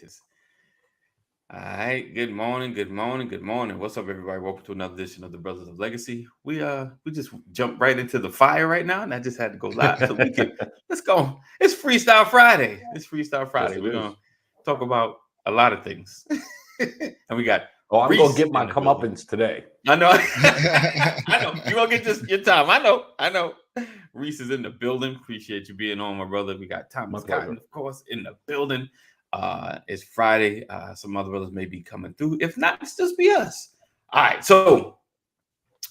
Cause all right, good morning, good morning, good morning. What's up, everybody? Welcome to another edition of the Brothers of Legacy. We just jump right into the fire right now, and I just had to go live so we can let's go. It's Freestyle Friday. It's Freestyle Yes, Friday. it We're is. gonna talk about a lot of things, and we got Oh, I'm gonna Reese get my in the building. comeuppance today. I know, I know. You gonna get your time. I know. Reese is in the building. Appreciate you being on, my brother. We got My Thomas pleasure. Cotton, of course, in the building. It's Friday. Some other brothers may be coming through. If not, it's just be us. All right. So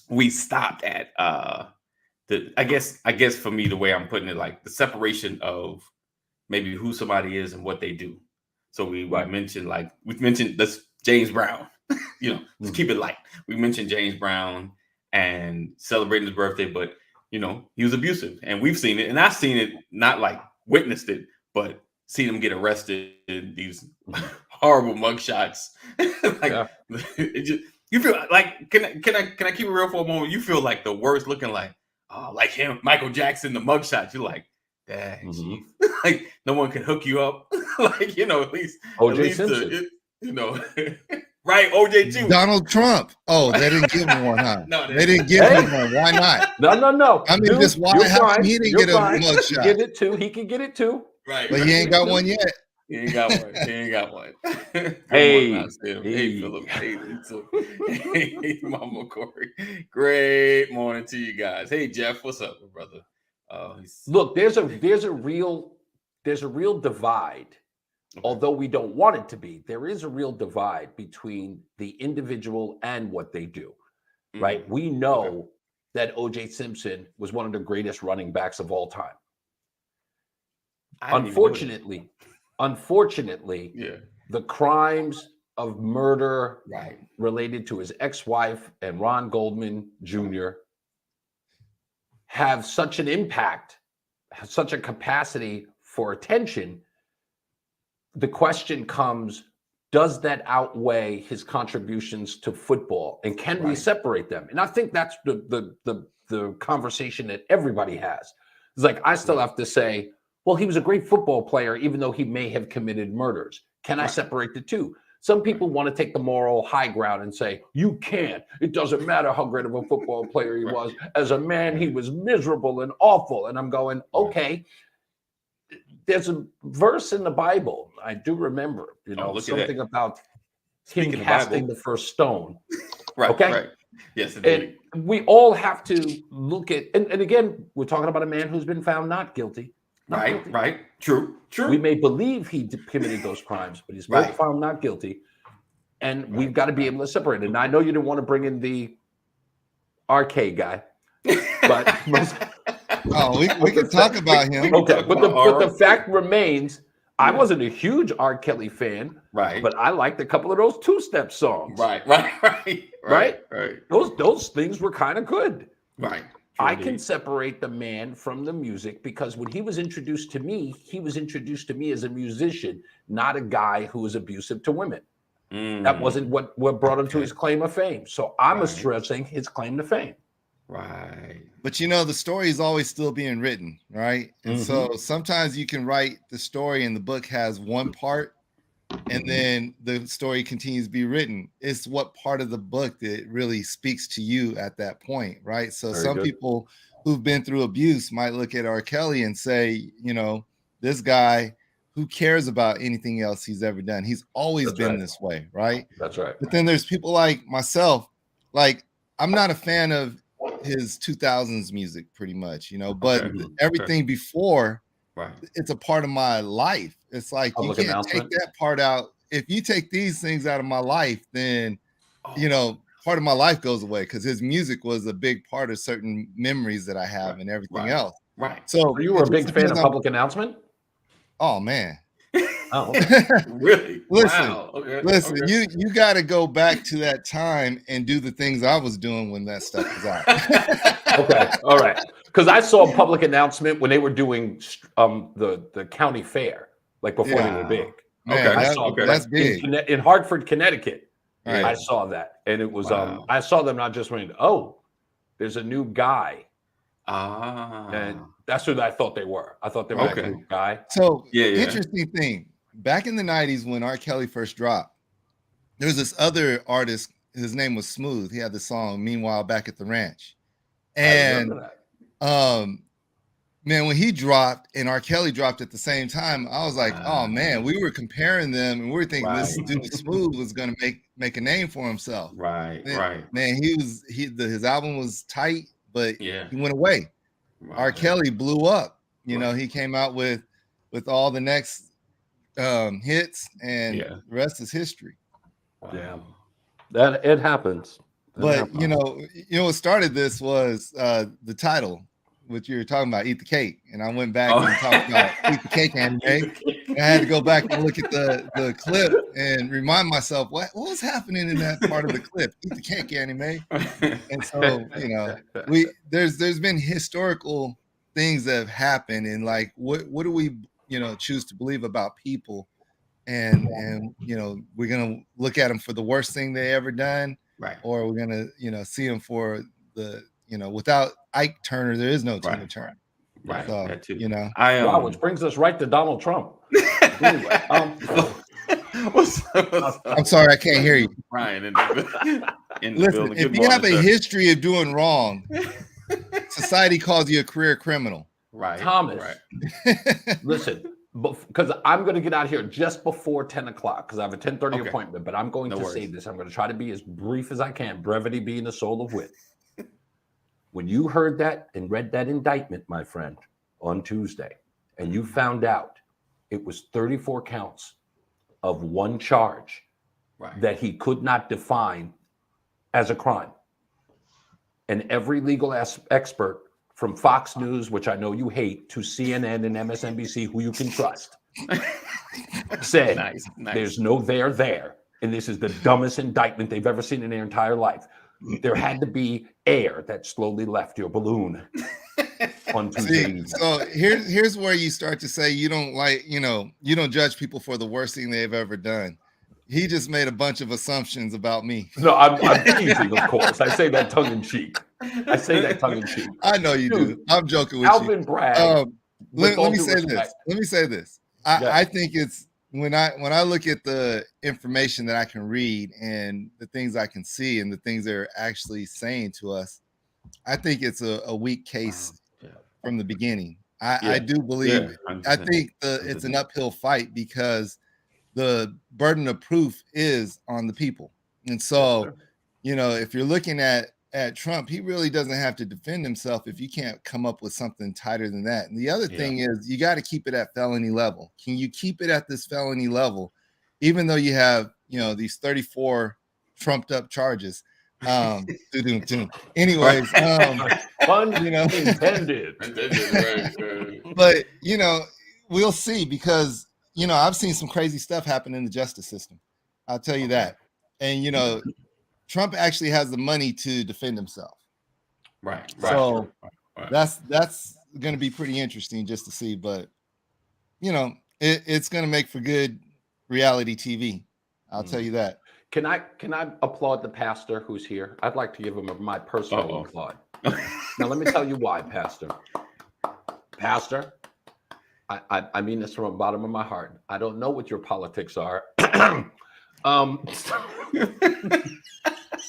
we stopped at the I guess for me the way I'm putting it, like the separation of maybe who somebody is and what they do. So we Right. mentioned this James Brown. Let's keep it light. We mentioned James Brown and celebrating his birthday, but he was abusive, and we've seen it, and I've seen it, not like witnessed it, but seen him get arrested in these horrible mugshots. Like Yeah. you feel like can I keep it real for a moment? You feel like the worst, looking like him, Michael Jackson, the mugshots. You're like, dang, chief. Like no one can hook you up. Like at least O.J. Simpson. Right, OJ too. Donald Trump. Oh, Right. they didn't give him one, huh? No, they didn't give him one. Why not? No. I mean, Dude, just why? you're How fine. come he didn't You're get a fine. mugshot? Get it too. He can get it too. Right. But he ain't got one yet. He ain't got one. He ain't got one. Good Hey. morning, Tim. Hey, Hey. Philip. Hey, Lisa. Hey, Mama Corey. Great morning to you guys. Hey, Jeff. What's up, brother? Look, there's a real divide. Although we don't want it to be, there is a real divide between the individual and what they do. Right? We know that O.J. Simpson was one of the greatest running backs of all time. Unfortunately, yeah, the crimes of murder right, related to his ex-wife and Ron Goldman Jr. have such an impact, have such a capacity for attention. The question comes, does that outweigh his contributions to football? And can we separate them? And I think that's the conversation that everybody has. It's like, I still have to say, well, he was a great football player, even though he may have committed murders. Can I separate the two? Some people want to take the moral high ground and say, you can't. It doesn't matter how great of a football player he was. As a man, he was miserable and awful. And I'm going, okay. There's a verse in the Bible, I do remember, something about him casting the first stone. Right. Okay. Right. Yes, indeed. And we all have to look at, and again, we're talking about a man who's been found not guilty. Right. True. We may believe he committed those crimes, but he's both found not guilty. And we've got to be able to separate it. And I know you didn't want to bring in the RK guy, but Oh, we can talk about him. Okay, but the fact remains, I wasn't a huge R. Kelly fan, but I liked a couple of those two-step songs. Right. Those things were kind of good. Right. I can separate the man from the music because when he was introduced to me as a musician, not a guy who was abusive to women. That wasn't what brought him to his claim of fame. So I'm addressing his claim to fame. Right. But the story is always still being written, right? And so sometimes you can write the story and the book has one part and then the story continues to be written. It's what part of the book that really speaks to you at that point, right? So some people who've been through abuse might look at R. Kelly and say, this guy, who cares about anything else he's ever done? He's always been this way, right? That's right. But then there's people like myself, like I'm not a fan of his 2000s music pretty much, but everything before, it's a part of my life. It's like you can't take that part out. If you take these things out of my life, then part of my life goes away, because his music was a big part of certain memories that I have and everything else. So you were a big fan of Public Announcement? Oh man. Oh, really? Listen, wow. Listen. You got to go back to that time and do the things I was doing when that stuff was out. Okay, all right. Because I saw Public Announcement when they were doing the county fair, like before they were big. Man, I saw that's big in Hartford, Connecticut. Right. I saw that, and it was I saw them not just went, oh, there's a new guy. And that's who I thought they were. I thought they were a new guy. So interesting thing. back in the 90s when R. Kelly first dropped, there was this other artist. His name was Smooth. He had the song "Meanwhile Back at the Ranch," and man, when he dropped and R. Kelly dropped at the same time, I was like, oh man, we were comparing them and we were thinking this dude Smooth was gonna make a name for himself. Right. Man, his album was tight, but he went away. R. Right. Kelly blew up. You know, he came out with all the next hits, and the rest is history. Yeah, that it happens. You know what started this was the title, which you were talking about, "Eat the Cake," and I went back and talked about "Eat the Cake" anime. And I had to go back and look at the clip and remind myself what was happening in that part of the clip. "Eat the Cake" anime. And so, you know, there's been historical things that have happened, and like what do we, you know, choose to believe about people, and you know, we're gonna look at them for the worst thing they ever done, right? Or we're gonna, you know, see them for the, you know, without Ike Turner, there is no Tina Turner. Right. So, that too. You know, wow, which brings us right to Donald Trump. Anyway, I'm sorry, I can't hear you, Brian. Listen, if you have a history of doing wrong, society calls you a career criminal. Right, Thomas. Right. Listen, because I'm going to get out here just before 10 o'clock because I have a 10:30 appointment. But I'm going to say this. I'm going to try to be as brief as I can. Brevity being the soul of wit. When you heard that and read that indictment, my friend, on Tuesday, and you found out it was 34 counts of one charge that he could not define as a crime, and every legal expert from Fox News, which I know you hate, to CNN and MSNBC, who you can trust, said there's no there, and this is the dumbest indictment they've ever seen in their entire life. There had to be air that slowly left your balloon. So here's where you start to say you don't like, you know, you don't judge people for the worst thing they've ever done. He just made a bunch of assumptions about me. No, I'm teasing, of course. I say that tongue in cheek. I know you do. I'm joking with Alvin Bragg. Let me say this. I think it's when I look at the information that I can read and the things I can see and the things they're actually saying to us, I think it's a weak case from the beginning. I do believe. I think it's an uphill fight because the burden of proof is on the people. And so, you know, if you're looking at Trump, he really doesn't have to defend himself if you can't come up with something tighter than that. And the other thing is you got to keep it at felony level. Can you keep it at this felony level, even though you have, you know, these 34 trumped up charges? Anyways, pun you know, intended. But, you know, we'll see because, you know, I've seen some crazy stuff happen in the justice system. I'll tell you that. And, you know, Trump actually has the money to defend himself. Right. So that's going to be pretty interesting just to see. But, you know, it's going to make for good reality TV. I'll tell you that. Can I applaud the pastor who's here? I'd like to give him my personal applaud. Now, let me tell you why, Pastor. Pastor, I mean this from the bottom of my heart. I don't know what your politics are.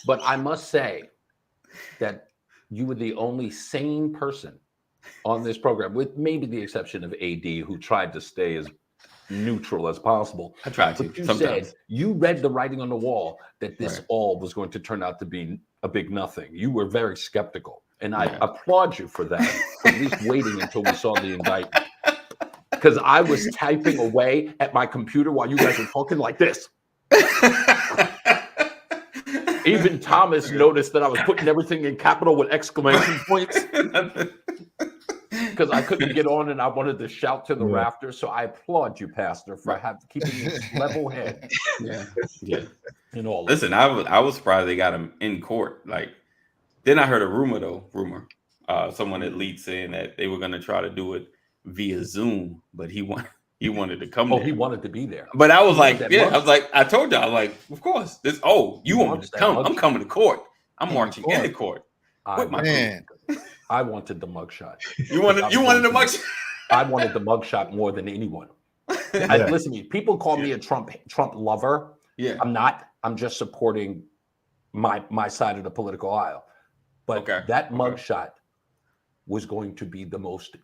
But I must say that you were the only sane person on this program, with maybe the exception of AD, who tried to stay as neutral as possible. I tried to. But you said you read the writing on the wall that this all was going to turn out to be a big nothing. You were very skeptical. And I applaud you for that, at least waiting until we saw the indictment. Because I was typing away at my computer while you guys were talking like this. Even Thomas noticed that I was putting everything in capital with exclamation points. Because I couldn't get on and I wanted to shout to the rafters. So I applaud you, Pastor, for keeping this level head. In all Listen, I was surprised they got him in court. Like, then I heard a rumor. Someone had leaked saying that they were going to try to do it via Zoom, but he wanted to come there. He wanted to be there. But I was like, I told y'all, like, of course. You want me to come? I'm coming to court. I'm marching into court. I wanted the mugshot. You wanted the mugshot? I wanted the mugshot more than anyone. Listen to me. People call me a Trump lover. Yeah. I'm not. I'm just supporting my side of the political aisle. But that mugshot was going to be the most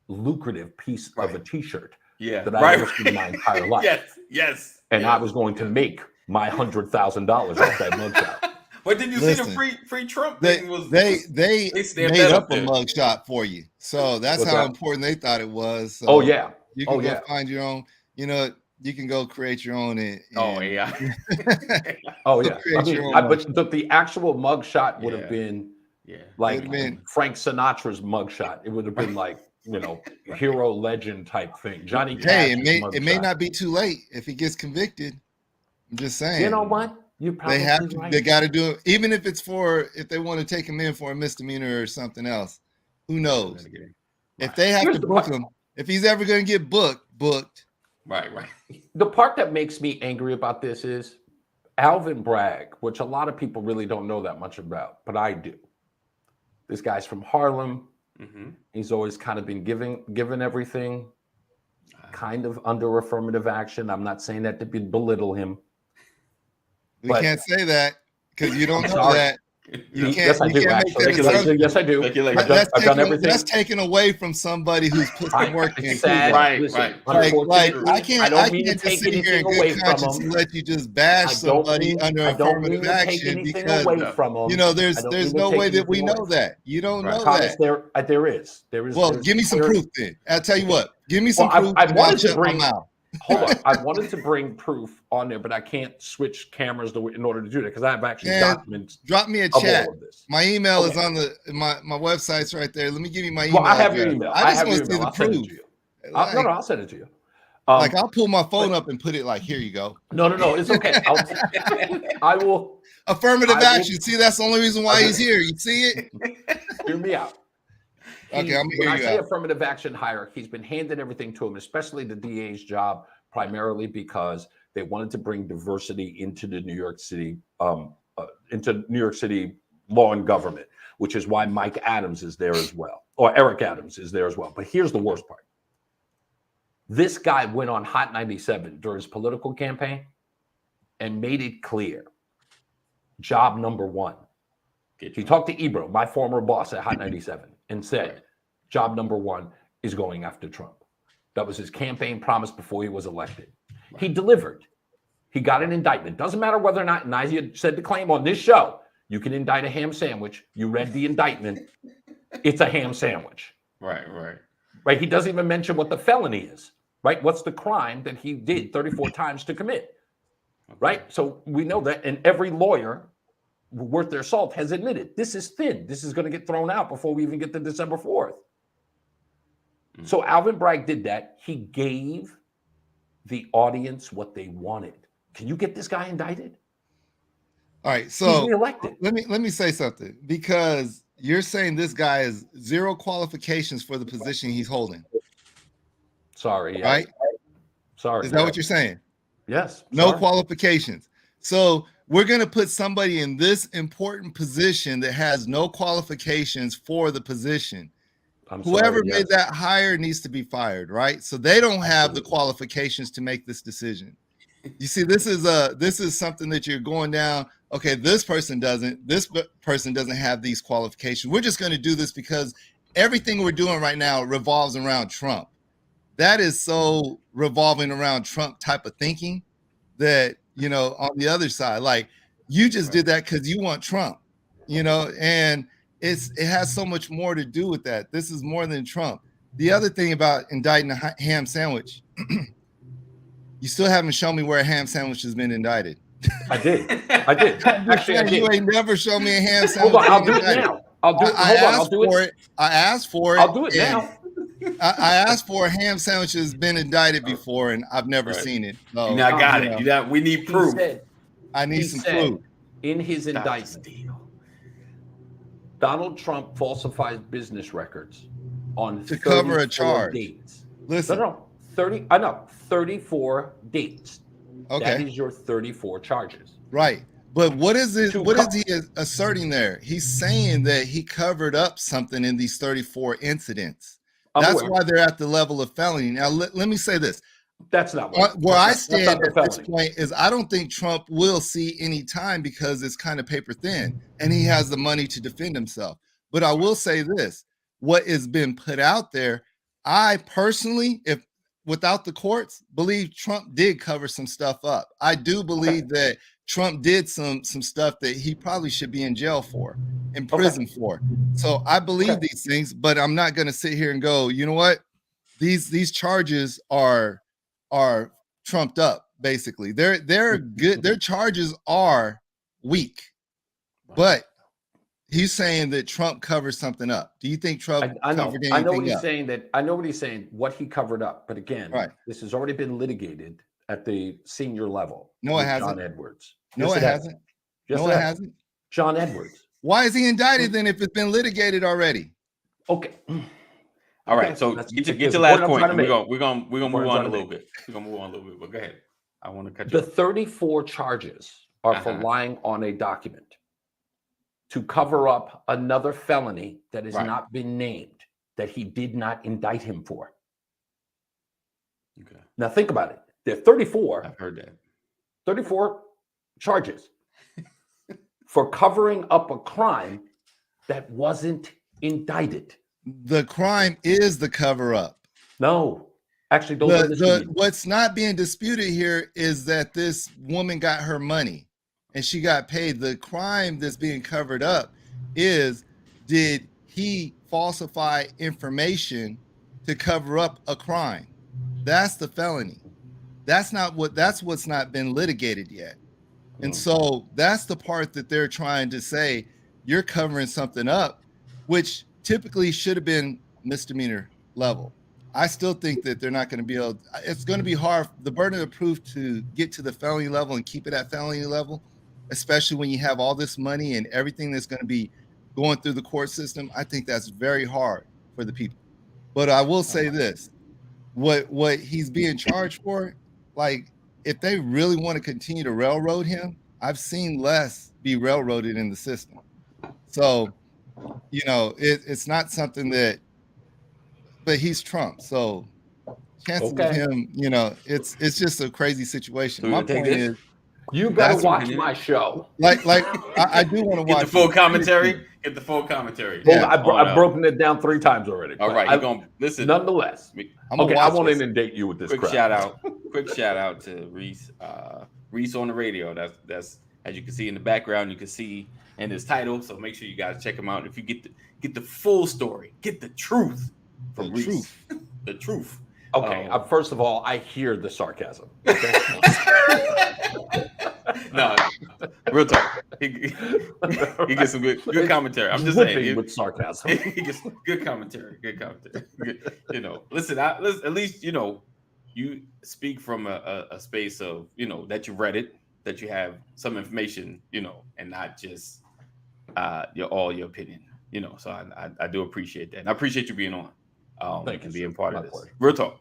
lucrative piece of a T-shirt that I've ever seen in my entire life. Yes. And I was going to make my $100,000 off that mugshot. But did you see the free Trump they, thing? They made up a mugshot for you. So that's how important they thought it was. So you can go find your own, you know, you can go create your own. I mean, but the actual mugshot would have been like Frank Sinatra's mugshot. It would have been like, you know, hero legend type thing. Johnny Cash. Hey, it may not be too late if he gets convicted. I'm just saying. You know what? You probably they got to do it, even if it's if they want to take him in for a misdemeanor or something else. Who knows? If they have to book him, if he's ever going to get booked. Right. The part that makes me angry about this is Alvin Bragg, which a lot of people really don't know that much about, but I do. This guy's from Harlem. He's always kind of been given everything, kind of under affirmative action. I'm not saying that to belittle him. We can't say that because you don't know that. You can't. Yes, I do. Actually, yes, I do. I've done everything. That's taken away from somebody who's put some work in. Right. Like I can't just sit here in good conscience and let you just bash somebody under affirmative action because you know there's no way that we know that. You don't know that. There is. Well, give me some proof then. I'll tell you what. Give me some proof. I wanted to bring. Hold on. I wanted to bring proof on there, but I can't switch cameras in order to do that because I have actually documents. Drop me a chat. My email is on my website's right there. Let me give you my email. Well, I have your email. I just want to see the proof. No, I'll send it to you. Like I'll pull my phone up and put it like, here you go. No, it's okay. I will. Affirmative action. See, that's the only reason why he's here. You see it? Hear me out. Okay, when I say affirmative action hire, he's been handed everything to him, especially the DA's job, primarily because they wanted to bring diversity into the New York City law and government, which is why Mike Adams is there as well, or Eric Adams is there as well. But here's the worst part. This guy went on Hot 97 during his political campaign and made it clear. Job number one. He talked to Ebro, my former boss at Hot 97, and said, job number one is going after Trump. That was his campaign promise before he was elected. He delivered. He got an indictment. Doesn't matter whether or not, and I said the claim on this show, you can indict a ham sandwich. You read the indictment. It's a ham sandwich. Right. He doesn't even mention what the felony is, right? What's the crime that he did 34 times to commit, right? So we know that, and every lawyer worth their salt has admitted this is thin. This is going to get thrown out before we even get to December 4th. So Alvin Bragg did that. He gave the audience what they wanted. Can you get this guy indicted? All right, so he's reelected. Let me say something, because you're saying this guy has zero qualifications for the position he's holding. Sorry, yes. Right? Sorry. Is that what you're saying? Yes. No qualifications. So we're going to put somebody in this important position that has no qualifications for the position. Whoever made that hire needs to be fired, right? So they don't have the qualifications to make this decision. You see, this is something that you're going down. Okay, this person doesn't have these qualifications. We're just going to do this because everything we're doing right now revolves around Trump. That is so revolving around Trump type of thinking that, you know, on the other side, like you just did that because you want Trump, you know, and it has so much more to do with that. This is more than Trump. The other thing about indicting a ham sandwich, you still haven't shown me where a ham sandwich has been indicted. I did. Actually, I did. You ain't never shown me a ham sandwich. Hold on, I'll do it now. I asked for it. I'll do it now. I asked for a ham sandwich that's been indicted before, and I've never seen it. So, I got it. We need proof. I need some proof. In his indictment, Donald Trump falsifies business records on to cover a charge. Dates. Listen, no, 34 dates. Okay, that is your 34 charges. Right, but what is it? What is he asserting there? He's saying that he covered up something in these 34 incidents. That's why they're at the level of felony. Now, let me say this. That's not what. Where I That's not stand the at this felony. point is I don't think Trump will see any time because it's kind of paper thin and he has the money to defend himself. But I will say this, what has been put out there, I personally, if without the courts, believe Trump did cover some stuff up. I do believe that Trump did some stuff that he probably should be in jail for, in prison for. So I believe these things, but I'm not going to sit here and go, you know what? These charges are trumped up. Basically, they're good. Their charges are weak, but he's saying that Trump covers something up. Do you think Trump covered anything I know what he's up? saying. I know what he's saying. What he covered up, but again, this has already been litigated at the senior level. No, it hasn't. John Edwards. No, it hasn't. No, it hasn't. John Edwards. Why is he indicted then if it's been litigated already? Okay. All right, so get your last point. We're gonna move on a little bit. We're gonna move on a little bit, but go ahead. I want to cut you. The 34 charges are for lying on a document to cover up another felony that has not been named, that he did not indict him for. Okay. Now think about it. There are 34. I've heard that. 34 charges for covering up a crime that wasn't indicted. The crime is the cover up. No, actually, what's not being disputed here is that this woman got her money and she got paid. The crime that's being covered up is, did he falsify information to cover up a crime? That's the felony. That's what's not been litigated yet. And so that's the part that they're trying to say, you're covering something up, which typically should have been misdemeanor level. I still think that they're not going to be able, it's going to be hard, the burden of proof to get to the felony level and keep it at felony level, especially when you have all this money and everything that's going to be going through the court system. I think that's very hard for the people. But I will say this, what he's being charged for, like, if they really want to continue to railroad him, I've seen less be railroaded in the system. So, you know, it's not something that, but he's Trump. So chances of him, you know, it's just a crazy situation. So my point is, you better watch my show. Like I do want to watch the full commentary. Get the full commentary. Yeah. I've broken it down 3 times already. All right, you're gonna listen. Nonetheless, I won't inundate you with this. Quick shout out to Reese. Reese on the radio. That's as you can see in the background. You can see in his title. So make sure you guys check him out. If you get the full story, get the truth from Reese. The truth. Okay. First of all, I hear the sarcasm. Okay? No, real talk. He gets some good commentary. I'm just saying with sarcasm. He gets good commentary. You know, listen. At least you know you speak from a space of that you read it, that you have some information, and not just your opinion. So I do appreciate that. And I appreciate you being on. Thank you, being part of this. Real talk.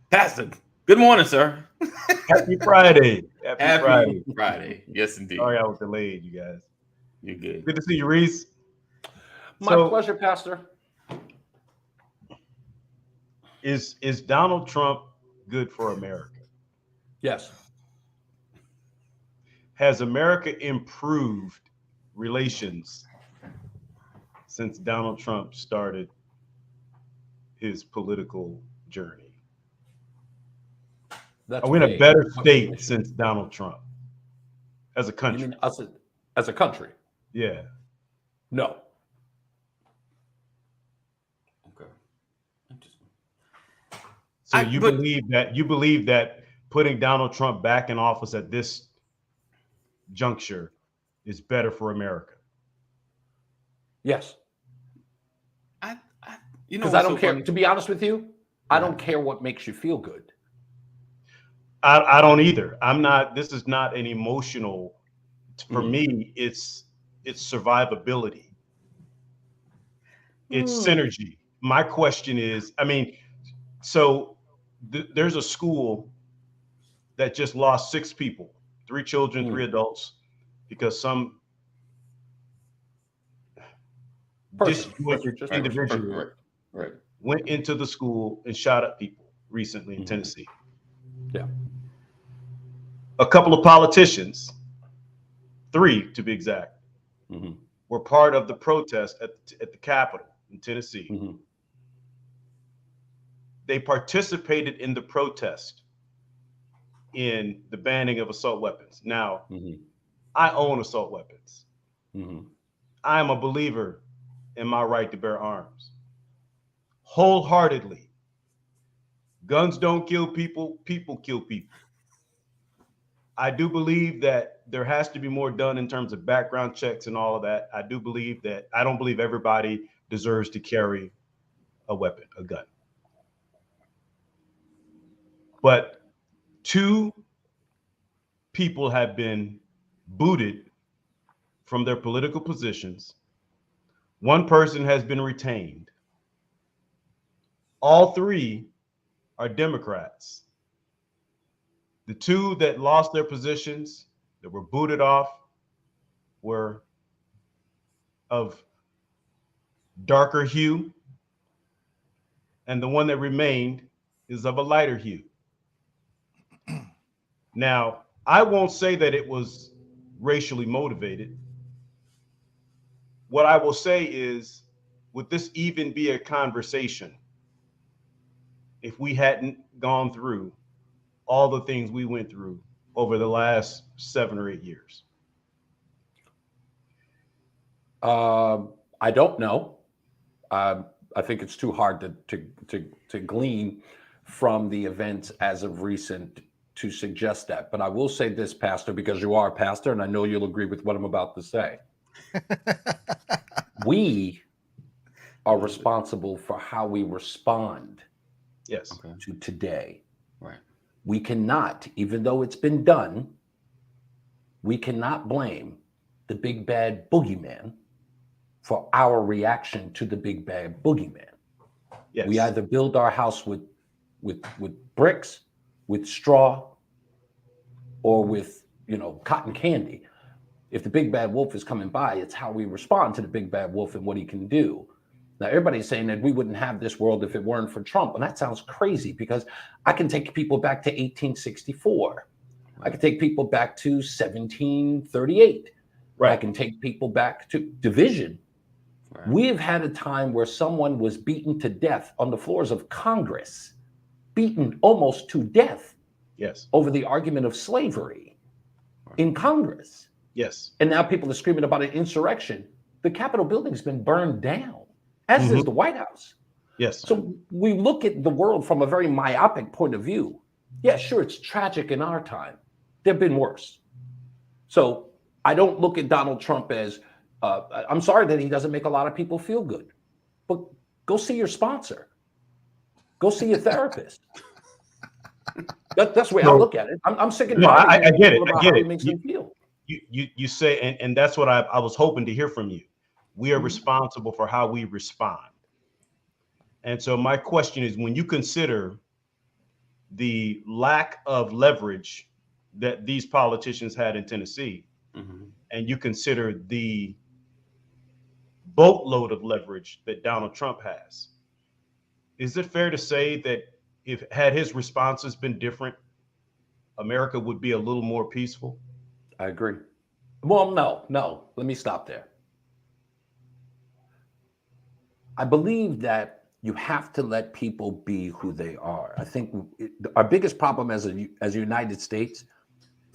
Pastor, good morning, sir. Happy Friday. Happy Friday. Yes, indeed. Sorry I was delayed, you guys. You're good. Good to see you, Reese. My pleasure, Pastor. Is Donald Trump good for America? Yes. Has America improved relations since Donald Trump started his political journey? Are we in a better state since Donald Trump as a country? You mean us as a country? Yeah. No. Okay. Interesting. So you believe that putting Donald Trump back in office at this juncture is better for America? Yes. Because I don't care. To be honest with you, I don't care what makes you feel good. I don't either. I'm not. This is not an emotional. For me, it's survivability. It's synergy. My question is, so there's a school that just lost 6 people, 3 children, 3 adults, because some individual went into the school and shot at people. recently in Tennessee. Yeah. A couple of politicians, 3 to be exact, were part of the protest at the Capitol in Tennessee. They participated in the protest in the banning of assault weapons. Now, I own assault weapons. I am a believer in my right to bear arms. Wholeheartedly. Guns don't kill people, people kill people. I do believe that there has to be more done in terms of background checks and all of that. I don't believe everybody deserves to carry a weapon, a gun. But 2 people have been booted from their political positions. 1 person has been retained. All 3 are Democrats. The 2 that lost their positions, that were booted off, were of darker hue, and the one that remained is of a lighter hue. Now, I won't say that it was racially motivated. What I will say is, would this even be a conversation if we hadn't gone through all the things we went through over the last 7 or 8 years? I don't know. I think it's too hard to glean from the events as of recent to suggest that. But I will say this, Pastor, because you are a pastor, and I know you'll agree with what I'm about to say. We are responsible for how we respond to today. Right. We cannot, even though it's been done, we cannot blame the big bad boogeyman for our reaction to the big bad boogeyman. Yes. We either build our house with bricks, with straw, or with cotton candy. If the big bad wolf is coming by, it's how we respond to the big bad wolf and what he can do. Now, everybody's saying that we wouldn't have this world if it weren't for Trump. And that sounds crazy, because I can take people back to 1864. I can take people back to 1738. Right. I can take people back to division. Right. We've had a time where someone was beaten to death on the floors of Congress, beaten almost to death. Yes. Over the argument of slavery in Congress. Yes. And now people are screaming about an insurrection. The Capitol building's been burned down, as is the White House. Yes. So we look at the world from a very myopic point of view. Yeah, sure, it's tragic in our time. There have been worse. So I don't look at Donald Trump as, I'm sorry that he doesn't make a lot of people feel good, but go see your sponsor. Go see your therapist. That's the way I look at it. I'm sick and tired. I get it. I get it. Makes them feel. You say, and that's what I was hoping to hear from you. We are responsible for how we respond. And so my question is, when you consider the lack of leverage that these politicians had in Tennessee, and you consider the boatload of leverage that Donald Trump has, is it fair to say that if had his responses been different, America would be a little more peaceful? I agree. Well, no. Let me stop there. I believe that you have to let people be who they are. I think our biggest problem as a United States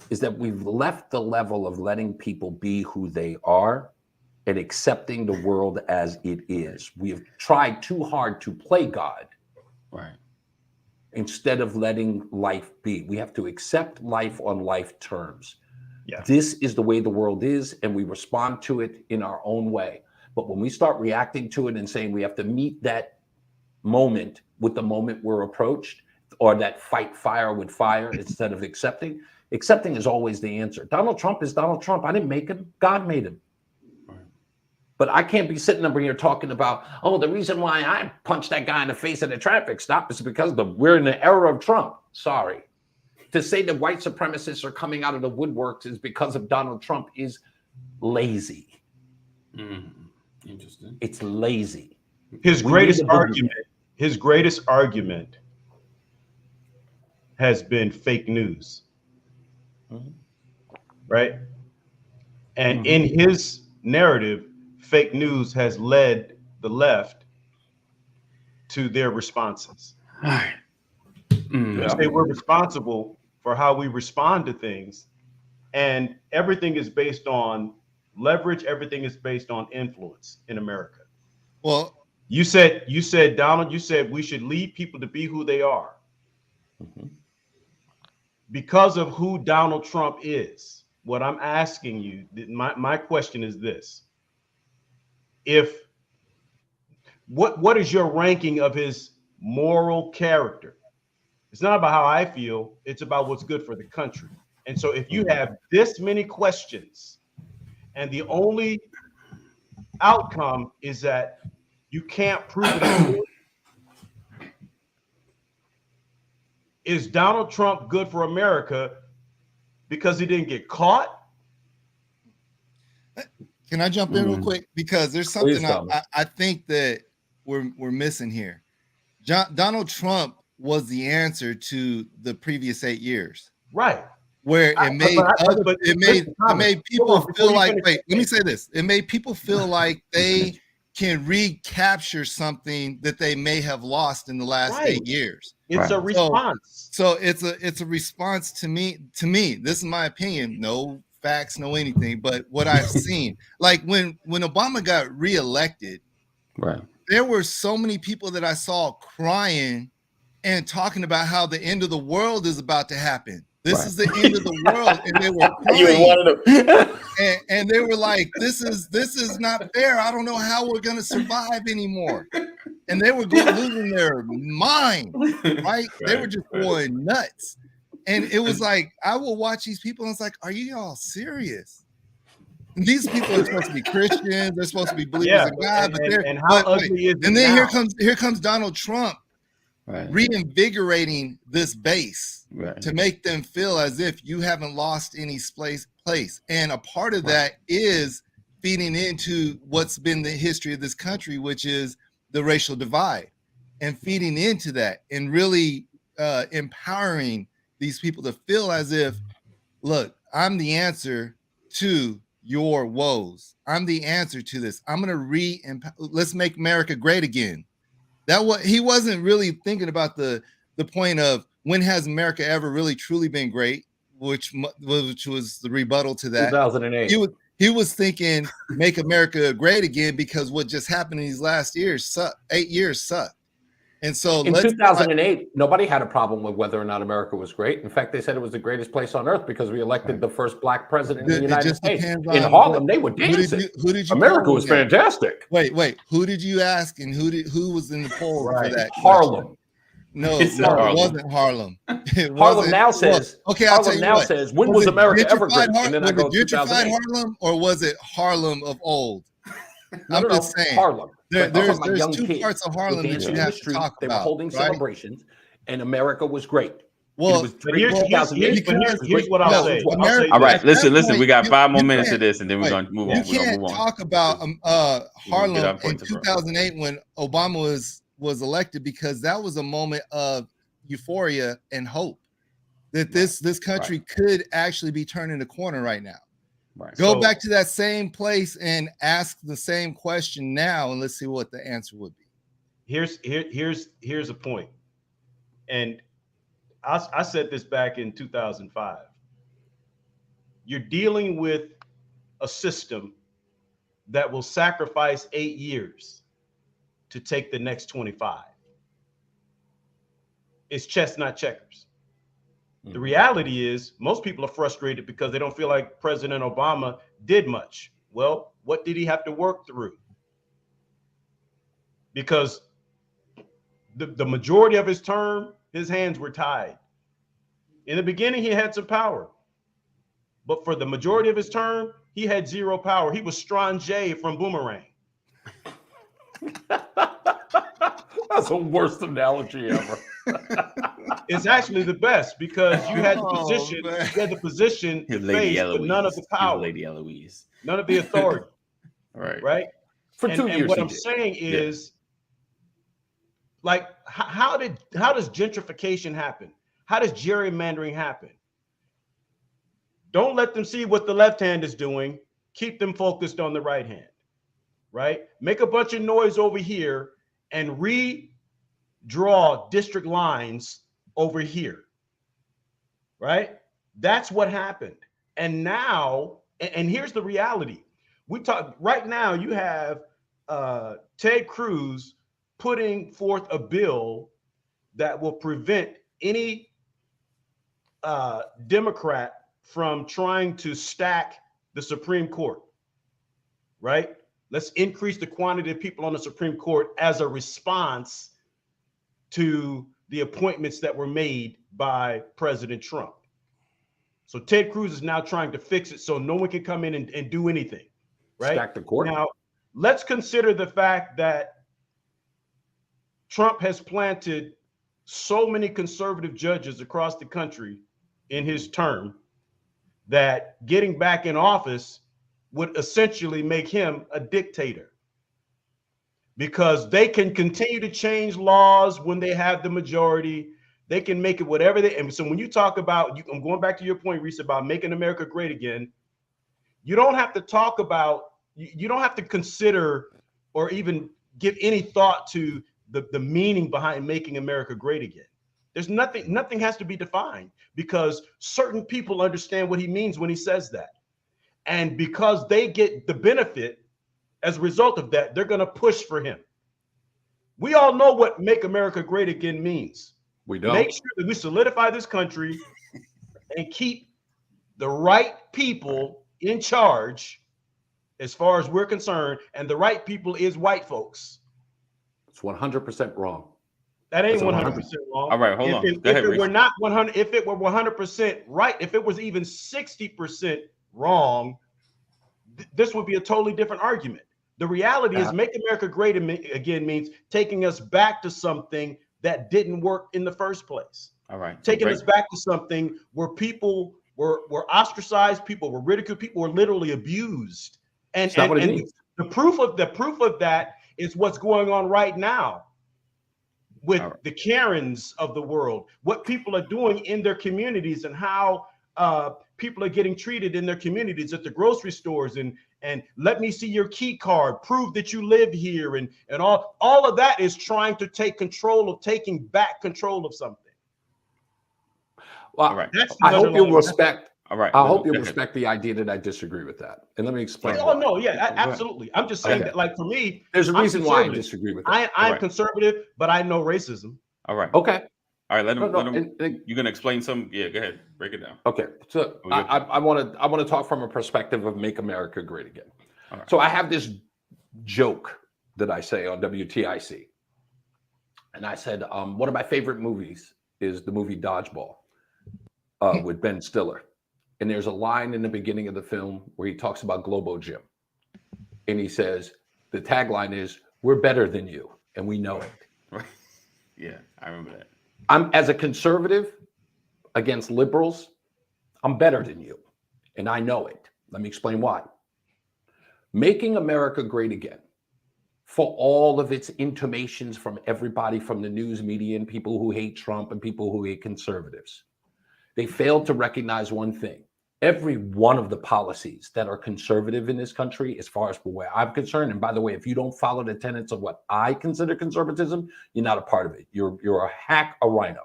is that we've left the level of letting people be who they are and accepting the world as it is. We have tried too hard to play God. Right. Instead of letting life be. We have to accept life on life terms. Yeah. This is the way the world is, and we respond to it in our own way. But when we start reacting to it and saying we have to meet that moment with the moment we're approached, or that fight fire with fire instead of accepting is always the answer. Donald Trump is Donald Trump. I didn't make him. God made him. But I can't be sitting over here talking about, the reason why I punched that guy in the face at a traffic stop is because we're in the era of Trump. Sorry. To say that white supremacists are coming out of the woodworks is because of Donald Trump is lazy. Interesting. It's lazy. His greatest argument has been fake news, right? And in his narrative, fake news has led the left to their responses. All right. You say we're responsible for how we respond to things, and everything is based on leverage. Everything is based on influence in America. Well, you said, Donald, you said we should leave people to be who they are because of who Donald Trump is. What I'm asking you, my question is this: what is your ranking of his moral character? It's not about how I feel, it's about what's good for the country. And so if you have this many questions and the only outcome is that you can't prove it, is Donald Trump good for America because he didn't get caught? Can I jump in real quick? Because there's something I think that we're missing here. Donald Trump was the answer to the previous 8 years. Right. Where it made people feel like, wait, let me say this. It made people feel like they can recapture something that they may have lost in the last 8 years. It's a response. So it's a response to me. This is my opinion. No facts, no anything, but what I've seen. Like when Obama got reelected, right, there were so many people that I saw crying and talking about how the end of the world is about to happen. This is the end of the world, and they were crying. and they were like, "This is not fair. I don't know how we're gonna survive anymore." And they were losing their mind, right? They were just going nuts. And it was like, I will watch these people, and it's like, "Are you all serious?" And these people are supposed to be Christians. They're supposed to be believers in God, but they're ugly is it? And then here comes Donald Trump. Right. Reinvigorating this base to make them feel as if you haven't lost any place. And a part of that is feeding into what's been the history of this country, which is the racial divide, and feeding into that and really empowering these people to feel as if, look, I'm the answer to your woes. I'm the answer to this. I'm going to let's make America great again. He wasn't really thinking about the point of when has America ever really truly been great, which was the rebuttal to that. 2008. He was thinking make America great again because what just happened in these last 8 years sucked. And so in 2008, nobody had a problem with whether or not America was great. In fact, they said it was the greatest place on earth because we elected the first black president in the United States. In Harlem, they were dancing. Who did you America was fantastic. Wait. Who did you ask, and who was in the poll for that? Harlem. No, it wasn't Harlem. Harlem now says. Okay, Harlem now says. When was America ever great? And then I go gentrified Harlem, or was it Harlem of old? I'm just saying. Harlem. There's two parts of Harlem that you have to talk about. They were holding celebrations, and America was great. Well, here's what I'll say. All right, listen. We got 5 more minutes of this, and then we're going to move on. You can't talk about Harlem in 2008 when Obama was elected, because that was a moment of euphoria and hope that this country could actually be turning the corner right now. Right. Go back to that same place and ask the same question now, and let's see what the answer would be. Here's a point, and I said this back in 2005. You're dealing with a system that will sacrifice 8 years to take the next 25. It's chess, not checkers. The reality is most people are frustrated because they don't feel like President Obama did much. Well, what did he have to work through? Because the majority of his term, his hands were tied. In the beginning, he had some power. But for the majority of his term, he had zero power. He was Strange from Boomerang. That's the worst analogy ever. It's actually the best because you had the position, to face, but none of the power. Lady Eloise. None of the authority. Right. For 2 years. And what I'm saying is, like, how does gentrification happen? How does gerrymandering happen? Don't let them see what the left hand is doing. Keep them focused on the right hand, right? Make a bunch of noise over here and redraw district lines over here, right? That's what happened. And now, and here's the reality. We talk right now, you have Ted Cruz putting forth a bill that will prevent any Democrat from trying to stack the Supreme Court, right? Let's increase the quantity of people on the Supreme Court as a response to the appointments that were made by President Trump. So Ted Cruz is now trying to fix it so no one can come in and do anything, right? Stack the court. Now, let's consider the fact that Trump has planted so many conservative judges across the country in his term that getting back in office would essentially make him a dictator, because they can continue to change laws when they have the majority. They can make it whatever they, and so when you talk about, I'm going back to your point, Reese, about making America great again, you don't have to talk about, you don't have to consider or even give any thought to the meaning behind making America great again. There's nothing has to be defined, because certain people understand what he means when he says that. And because they get the benefit as a result of that, they're going to push for him. We all know what make America great again means. We don't. Make sure that we solidify this country and keep the right people in charge as far as we're concerned. And the right people is white folks. It's 100% wrong. That ain't That's 100% wrong. All right, hold on. If Go ahead, it Reese. were not 100, if it were 100% right, if it was even 60% wrong, this would be a totally different argument. The reality is, make America great again means taking us back to something that didn't work in the first place. All right. Taking us back to something where people were ostracized, people were ridiculed, people were literally abused. And the proof of that is what's going on right now with the Karens of the world, what people are doing in their communities, and how people are getting treated in their communities at the grocery stores, and let me see your key card, prove that you live here, and all of that is trying to taking back control of something. Well, right. I hope you'll respect. All right. I hope you'll respect the idea that I disagree with that, and let me explain. Oh no, yeah, absolutely. I'm just saying that, like, for me, there's a reason why I disagree with that. I'm conservative, but I know racism. All right. Okay. All right. Let him. You're gonna explain some. Yeah. Go ahead. Break it down. Okay. So I want to talk from a perspective of make America great again. All right. So I have this joke that I say on WTIC, and I said one of my favorite movies is the movie Dodgeball with Ben Stiller. And there's a line in the beginning of the film where he talks about Globo Gym. And he says, the tagline is, "We're better than you, and we know it." Right. Yeah, I remember that. I'm, as a conservative against liberals, I'm better than you, and I know it. Let me explain why. Making America great again, for all of its intimations from everybody from the news media and people who hate Trump and people who hate conservatives, they failed to recognize one thing. Every one of the policies that are conservative in this country, as far as where I'm concerned, and by the way, if you don't follow the tenets of what I consider conservatism, you're not a part of it. You're a hack, a rhino.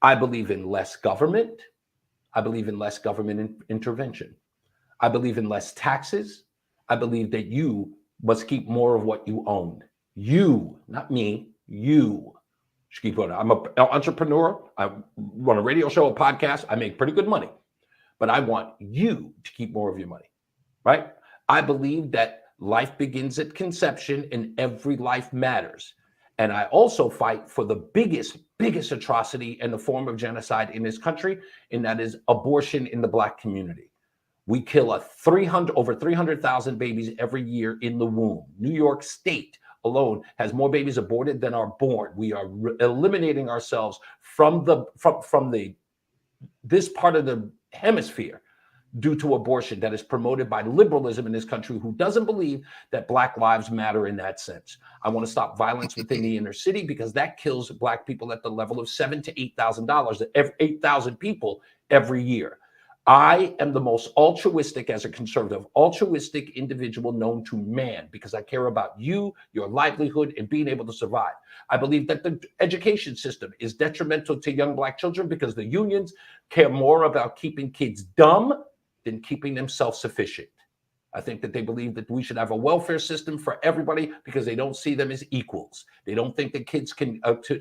I believe in less government. I believe in less government intervention. I believe in less taxes. I believe that you must keep more of what you own. You, not me, you. Keep going. I'm an entrepreneur. I run a radio show, a podcast. I make pretty good money. But I want you to keep more of your money, right? I believe that life begins at conception and every life matters. And I also fight for the biggest atrocity and the form of genocide in this country, and that is abortion in the Black community. We kill over 300,000 babies every year in the womb. New York State alone has more babies aborted than are born. We are eliminating ourselves from this part of the hemisphere due to abortion that is promoted by liberalism in this country, who doesn't believe that Black lives matter in that sense. I want to stop violence within the inner city because that kills Black people at the level of $7,000 to $8,000, 8,000 people every year. I am the most altruistic, as a conservative, altruistic individual known to man, because I care about you, your livelihood, and being able to survive. I believe that the education system is detrimental to young Black children because the unions care more about keeping kids dumb than keeping them self-sufficient. I think that they believe that we should have a welfare system for everybody because they don't see them as equals. They don't think that kids can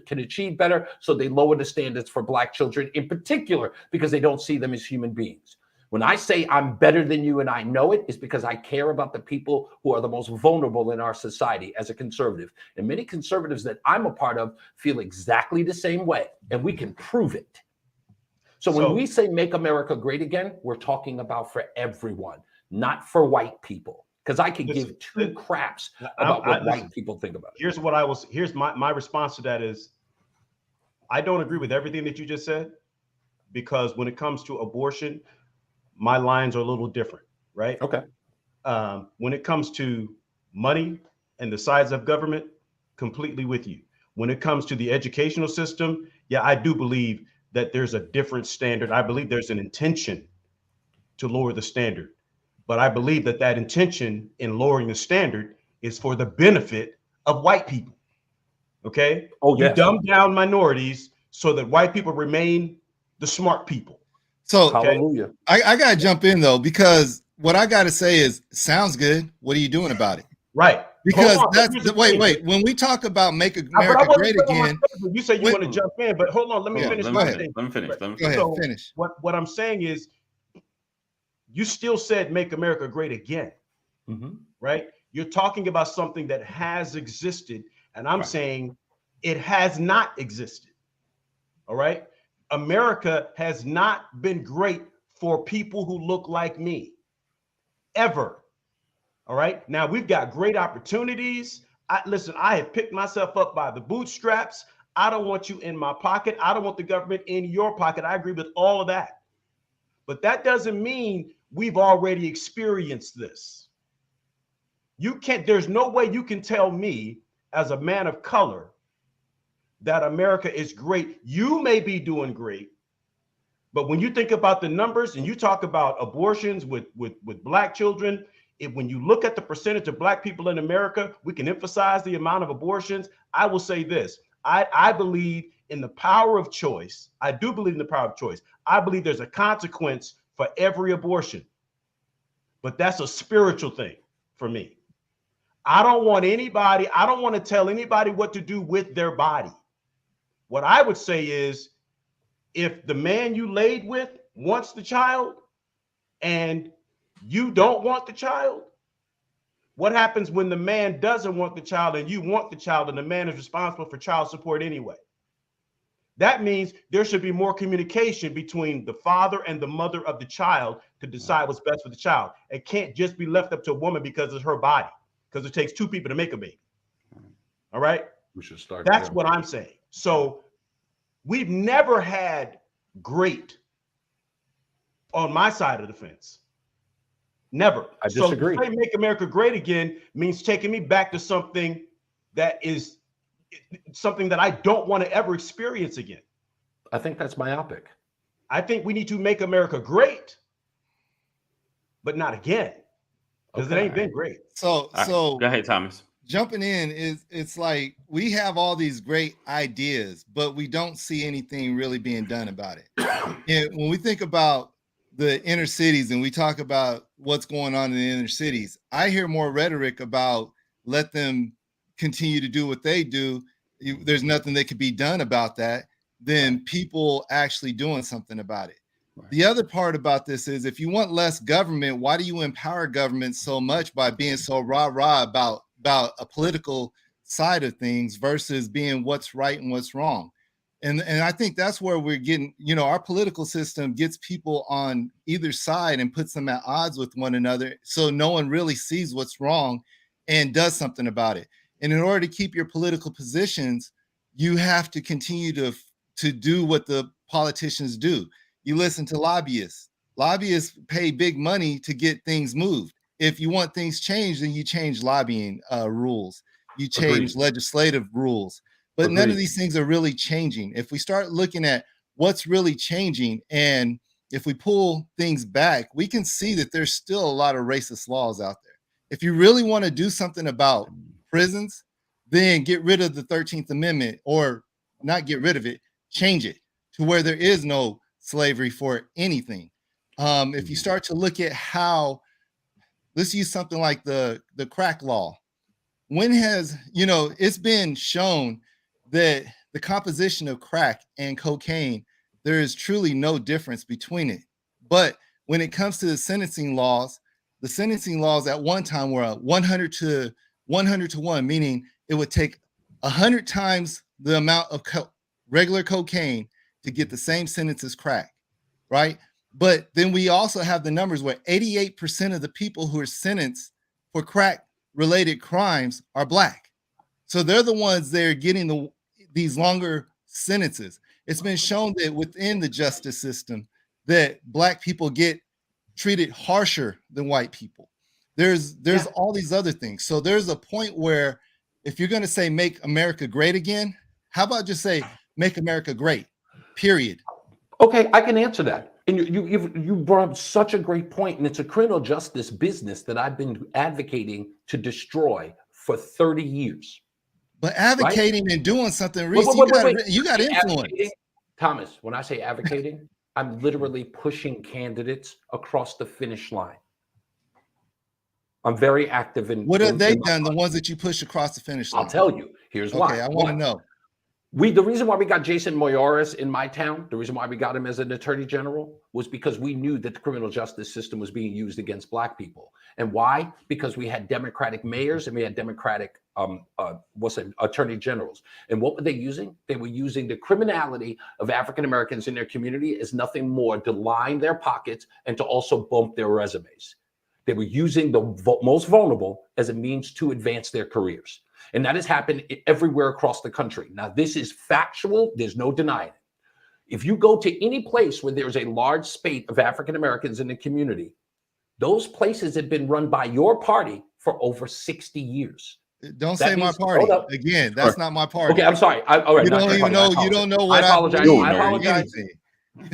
achieve better, so they lower the standards for Black children in particular because they don't see them as human beings. When I say I'm better than you and I know it, it's because I care about the people who are the most vulnerable in our society as a conservative. And many conservatives that I'm a part of feel exactly the same way, and we can prove it. So when we say make America great again, we're talking about for everyone, not for white people, because I could give two craps about what white people think about it. Here's my response to that is, I don't agree with everything that you just said, because when it comes to abortion, my lines are a little different, right? Okay. When it comes to money and the size of government, completely with you. When it comes to the educational system, yeah, I do believe that there's a different standard. I believe there's an intention to lower the standard. But I believe that that intention in lowering the standard is for the benefit of white people. Okay? Oh, yes. You dumb down minorities so that white people remain the smart people. So hallelujah. I got to jump in, though, because what I got to say is, sounds good. What are you doing about it? Right. Because wait. When we talk about make America great again, you say you want to jump in, but hold on. Let me finish my thing. Let me finish. Go ahead, finish. What I'm saying is, you still said make America great again, right? You're talking about something that has existed, and I'm saying it has not existed. All right. America has not been great for people who look like me, ever. All right. Now we've got great opportunities. Listen, I have picked myself up by the bootstraps. I don't want you in my pocket. I don't want the government in your pocket. I agree with all of that. But that doesn't mean we've already experienced this. There's no way you can tell me as a man of color that America is great. You may be doing great, but when you think about the numbers and you talk about abortions with Black children, when you look at the percentage of Black people in America, we can emphasize the amount of abortions. I will say this. I believe in the power of choice. I do believe in the power of choice. I believe there's a consequence for every abortion, but that's a spiritual thing for me. I don't want to tell anybody what to do with their body. What I would say is, if the man you laid with wants the child and you don't want the child, what happens when the man doesn't want the child and you want the child and the man is responsible for child support anyway? That means there should be more communication between the father and the mother of the child to decide what's best for the child. It can't just be left up to a woman because it's her body, because it takes two people to make a baby. All right? We should start. That's what I'm saying. So we've never had great on my side of the fence. Never. I disagree. So make America great again means taking me back to something that I don't want to ever experience again. I think that's myopic. I think we need to make America great, but not again, because it ain't been great. So go ahead, Thomas. Jumping in it's like we have all these great ideas, but we don't see anything really being done about it. And when we think about the inner cities and we talk about what's going on in the inner cities, I hear more rhetoric about let them continue to do what they do. There's nothing that could be done about that than people actually doing something about it. Right. The other part about this is, if you want less government, why do you empower government so much by being so rah-rah about a political side of things versus being what's right and what's wrong? And I think that's where we're getting, our political system gets people on either side and puts them at odds with one another. So no one really sees what's wrong and does something about it. And in order to keep your political positions, you have to continue to do what the politicians do. You listen to lobbyists. Lobbyists pay big money to get things moved. If you want things changed, then you change lobbying rules. You change legislative rules. But none of these things are really changing. If we start looking at what's really changing, and if we pull things back, we can see that there's still a lot of racist laws out there. If you really want to do something about prisons, then get rid of the 13th Amendment, or not get rid of it, change it to where there is no slavery for anything. If you start to look at how, let's use something like the crack law. When has, it's been shown that the composition of crack and cocaine, there is truly no difference between it. But when it comes to the sentencing laws at one time were 100 to 1, meaning it would take 100 times the amount of regular cocaine to get the same sentence as crack, right? But then we also have the numbers where 88% of the people who are sentenced for crack related crimes are Black. So they're the ones that are getting these longer sentences. It's been shown that within the justice system that Black people get treated harsher than white people. There's all these other things. So there's a point where if you're going to say make America great again, how about just say make America great, period. Okay, I can answer that. And you brought up such a great point, and it's a criminal justice business that I've been advocating to destroy for 30 years. But advocating and doing something, Reese, you got influence. Thomas, when I say advocating, I'm literally pushing candidates across the finish line. I'm very active in. What have they done, the ones that you push across the finish line? I'll tell you. Here's why. Okay, I want to know. The reason why we got Jason Moyares in my town, the reason why we got him as an attorney general was because we knew that the criminal justice system was being used against Black people. And why? Because we had Democratic mayors and we had Democratic attorney generals. And what were they using? They were using the criminality of African Americans in their community as nothing more to line their pockets and to also bump their resumes. They were using the most vulnerable as a means to advance their careers. And that has happened everywhere across the country. Now, this is factual. There's no denying it. If you go to any place where there's a large spate of African Americans in the community, those places have been run by your party for over 60 years. Don't say my party. Again, that's not my party. Okay, I'm sorry. All right, you don't even know. You don't know what I apologize. I apologize.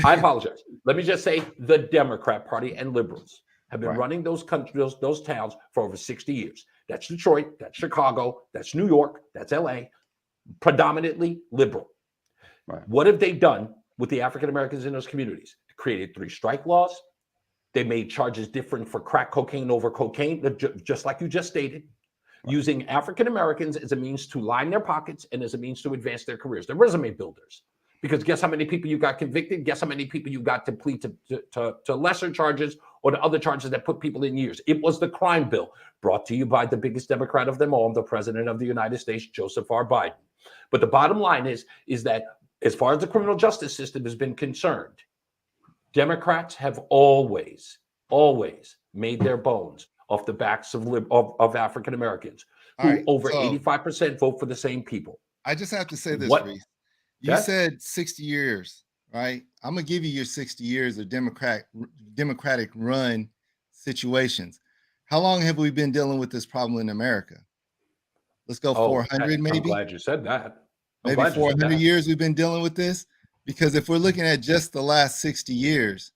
I apologize. Let me just say the Democrat Party and liberals have been running those towns for over 60 years. That's Detroit, that's Chicago, that's New York, that's LA, predominantly liberal. Right. What have they done with the African Americans in those communities? They created 3 strike laws. They made charges different for crack cocaine over cocaine, just like you just stated, using African Americans as a means to line their pockets and as a means to advance their careers. They're resume builders. Because guess how many people you got convicted? Guess how many people you got to plead to lesser charges or to other charges that put people in years? It was the crime bill brought to you by the biggest Democrat of them all, the President of the United States, Joseph R. Biden. But the bottom line is that as far as the criminal justice system has been concerned, Democrats have always made their bones off the backs of African Americans, who over 85% vote for the same people. I just have to say this, Reese. You said 60 years, right? I'm going to give you your 60 years of Democratic run situations. How long have we been dealing with this problem in America? Let's go 400 maybe. I'm glad you said that. Maybe 400 years we've been dealing with this. Because if we're looking at just the last 60 years,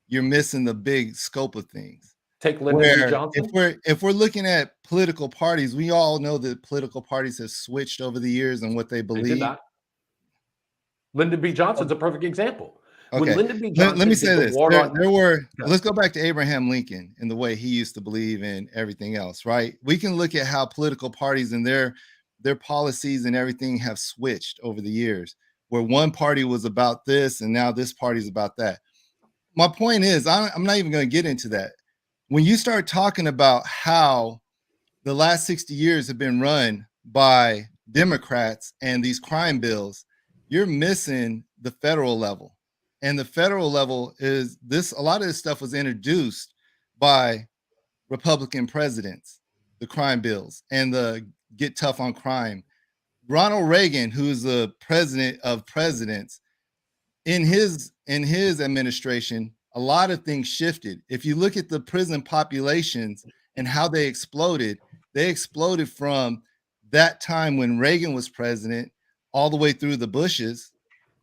you're missing the big scope of things. Take Lyndon B. Johnson. If we're looking at political parties, we all know that political parties have switched over the years and what they believe. They did not. Lyndon B. Johnson's a perfect example. Okay. Let me say this. Let's go back to Abraham Lincoln and the way he used to believe in everything else, right? We can look at how political parties and their policies and everything have switched over the years, where one party was about this and now this party is about that. My point is, I'm not even going to get into that. When you start talking about how the last 60 years have been run by Democrats and these crime bills, you're missing the federal level. And the federal level is this. A lot of this stuff was introduced by Republican presidents, the crime bills and the get tough on crime. Ronald Reagan, who's the president of presidents, in his administration a lot of things shifted. If you look at the prison populations and how they exploded from that time when Reagan was president all the way through the Bushes.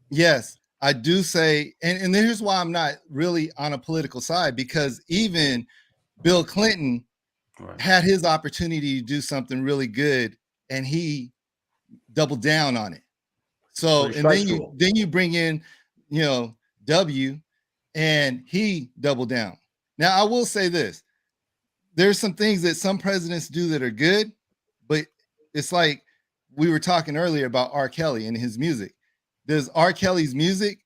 Yes, I do say, and here's why I'm not really on a political side, because even Bill Clinton had his opportunity to do something really good, and he doubled down on it. So, and then you bring in, W, and he doubled down. Now, I will say this: there's some things that some presidents do that are good, but it's like we were talking earlier about R. Kelly and his music. Does R. Kelly's music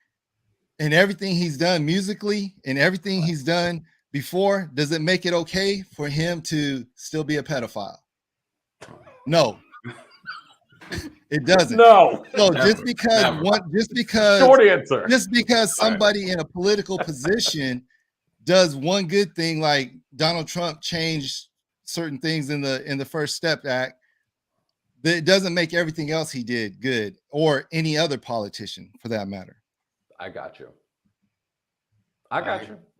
and everything he's done musically and everything he's done before, does it make it okay for him to still be a pedophile? No. It doesn't. No. So just because short answer. Just because somebody in a political position does one good thing, like Donald Trump changed certain things in the First Step Act, that it doesn't make everything else he did good, or any other politician for that matter. I got you.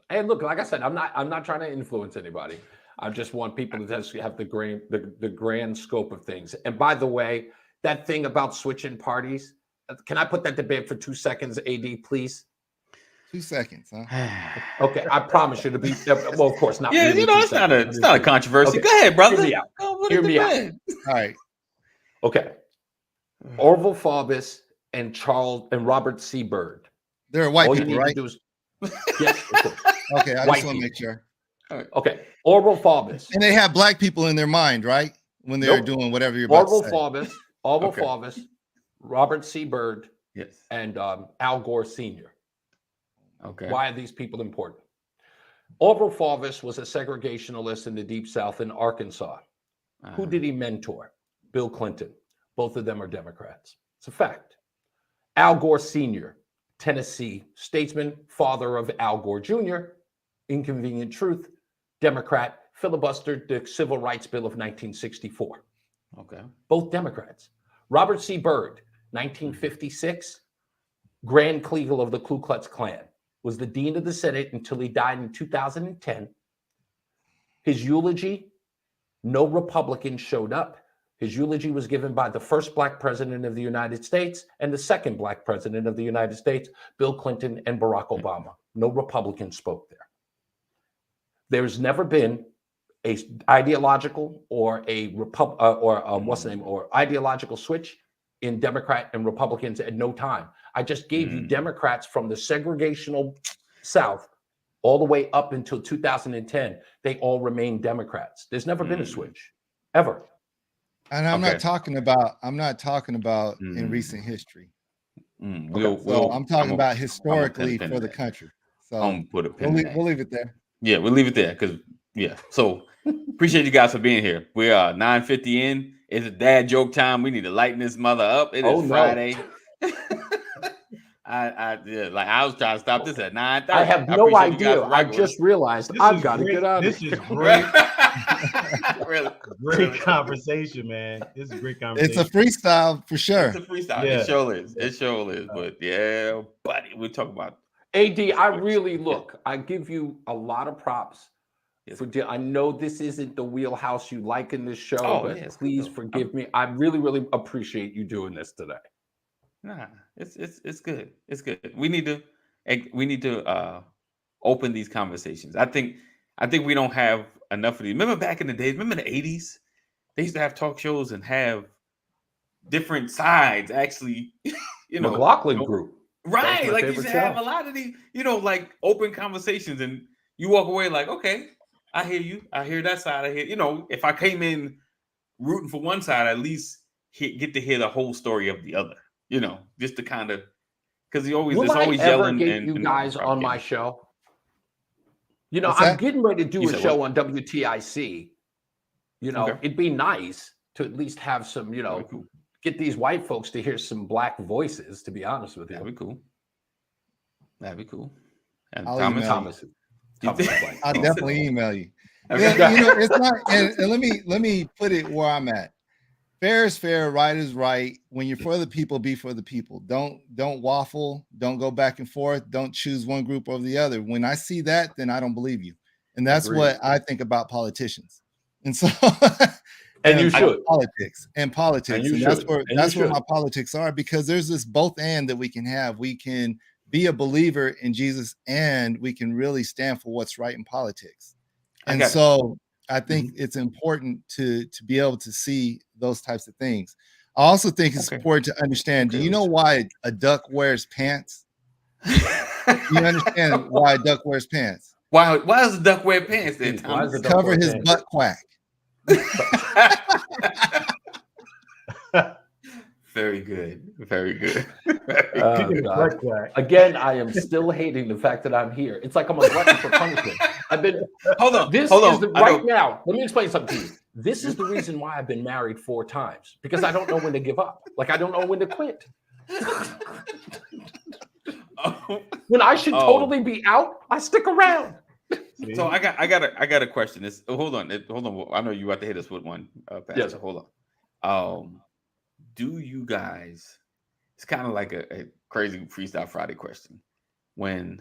And look, like I said, I'm not trying to influence anybody. I just want people to just have the grand scope of things. And by the way, that thing about switching parties, can I put that to bed for 2 seconds, AD, please? 2 seconds, huh? Okay, I promise you to be. Well, of course not. Yeah, really it's not a controversy. Okay. Go ahead, brother. Hear me out. Hear me out. All right. Okay. Orville Faubus and Robert C. Byrd. They're white people, right? Yes, of course. Okay, I just want to make sure. Okay, Orville Faubus. And they have black people in their mind, right? When they're doing whatever you're about to say. Orville Faubus, Robert C. Byrd, yes, and Al Gore Sr. Okay. Why are these people important? Orville Faubus was a segregationalist in the Deep South in Arkansas. Who did he mentor? Bill Clinton. Both of them are Democrats. It's a fact. Al Gore Sr., Tennessee statesman, father of Al Gore Jr., inconvenient truth, Democrat, filibustered the Civil Rights Bill of 1964. Okay. Both Democrats. Robert C. Byrd, 1956, Grand Kleagle of the Ku Klux Klan, was the dean of the Senate until he died in 2010. His eulogy, no Republicans showed up. His eulogy was given by the first black president of the United States and the second black president of the United States, Bill Clinton and Barack Obama. No Republicans spoke there. There's never been a ideological or ideological switch in Democrat and Republicans at no time. I just gave you Democrats from the segregational South all the way up until 2010. They all remain Democrats. There's never been a switch, ever. And I'm not talking about in recent history. I'm talking about historically for the country. So I'm gonna put a pin in that. We'll leave it there. Yeah, we'll leave it there because So appreciate you guys for being here. We are 9:50 in. It's a dad joke time. We need to lighten this mother up. It is Friday. I was trying to stop this at 9:30. I have no idea. I just realized I've got to get out of here. This is great. Great conversation, man. This is a great conversation. It's a freestyle for sure. It's a freestyle. Yeah. It sure is. It sure is. But yeah, buddy, we're talking about AD. I give you a lot of props. I know this isn't the wheelhouse you like in this show, but please forgive me. I really, really appreciate you doing this today. Nah, it's good. It's good. We need to open these conversations. I think we don't have enough of these. Remember back in the days, remember the 80s? They used to have talk shows and have different sides, actually, McLaughlin Group. Right. Like you used to have a lot of these, like open conversations, and you walk away like, okay, I hear you. I hear that side. I hear, if I came in rooting for one side, at least get to hear the whole story of the other, just to kind of, because there's always yelling. Get you guys on my show. I'm getting ready to do a show on WTIC. It'd be nice to at least have some, get these white folks to hear some black voices, to be honest with you. That'd be cool. And Thomas. I'll definitely email you. It's not, and let me put it where I'm at. fair is fair, right is right. When you're for the people, be for the people. Don't waffle. Don't go back and forth. Don't choose one group over the other. When I see that, then I don't believe you. And that's Agreed. what I think about politicians. And so And you should. politics. And that's where my politics are, because there's this both and that we can have. We can be a believer in Jesus, and we can really stand for what's right in politics. And so I think it's important to be able to see those types of things. I also think it's important to understand. Do you know why a duck wears pants? Do you understand why a duck wears pants? Why does the duck wear pants then, Tom? Why does the duck Cover wear his pants? butt quack. Very good. Very good. Oh, God. Again, I am still hating the fact that I'm here. It's like I'm a glutton for punishment. I've been. Hold on. Right now. Let me explain something to you. This is the reason why I've been married 4 times, because I don't know when to give up. Like, I don't know when to quit. When I should totally be out, I stick around. So I got a question. Hold on. I know you about to hit us with one. Pastor. Yes. Hold on. Do you guys? It's kind of like a crazy Freestyle Friday question. I'm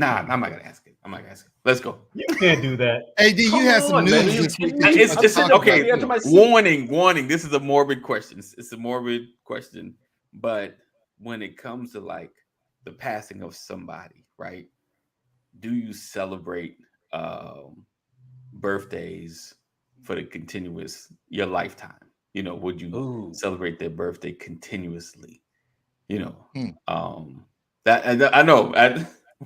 not gonna ask it. Let's go. You can't do that. Hey, D, you had some news this week. Okay. Warning. This is a morbid question. It's a morbid question. But when it comes to like the passing of somebody, right? Do you celebrate birthdays for the continuous your lifetime? You know, would you celebrate their birthday continuously? You know, that I know.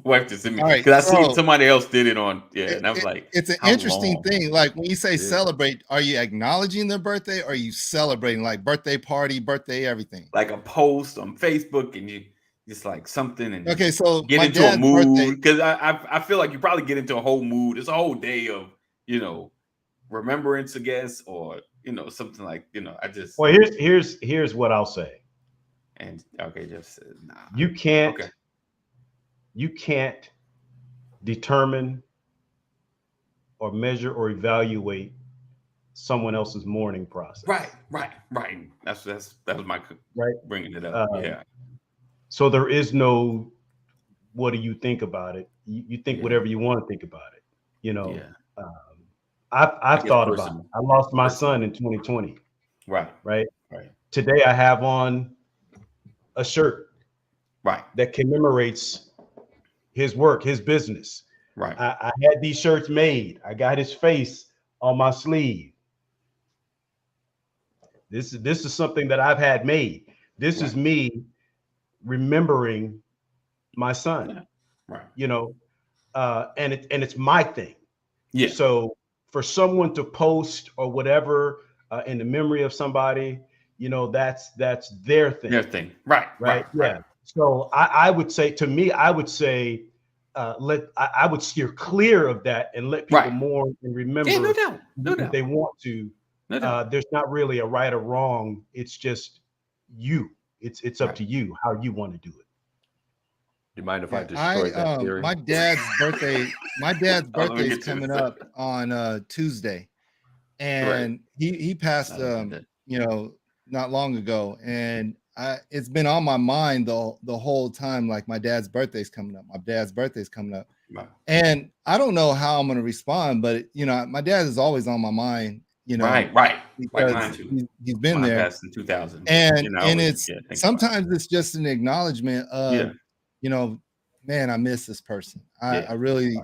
Wife just in me because I seen somebody else did it on. Yeah, and I was like, it's an interesting thing. Like when you say celebrate, are you acknowledging their birthday, or are you celebrating like birthday party, birthday everything? Like a post on Facebook, and you just like something, and so get into a mood, because I feel like you probably get into a whole mood. It's a whole day of remembrance, I guess, or something like I just. Well, here's what I'll say. And just nah. You can't determine or measure or evaluate someone else's mourning process. Right. That was my bringing it up. Yeah. So there is no, what do you think about it? You think whatever you want to think about it. Yeah. I've thought about it. I lost my son in 2020. Right. Today I have on a shirt that commemorates his work, his business. I had these shirts made. I got his face on my sleeve. This is something that I've had made. This is me remembering my son. And it's my thing. Yeah. So for someone to post or whatever in the memory of somebody, that's their thing. Their thing. Right. So I would say, I would steer clear of that and let people mourn and remember. Yeah, no doubt. If they want to. There's not really a right or wrong. It's just you. It's up to you how you want to do it. Do you mind if I destroy that theory? My dad's birthday is coming up on Tuesday, and he passed not long ago, and it's been on my mind the whole time. Like my dad's birthday's coming up. And I don't know how I'm going to respond, but my dad is always on my mind. Right. Because he's been there. Passed in 2000, and it's sometimes it's just an acknowledgement of man, I miss this person. I really,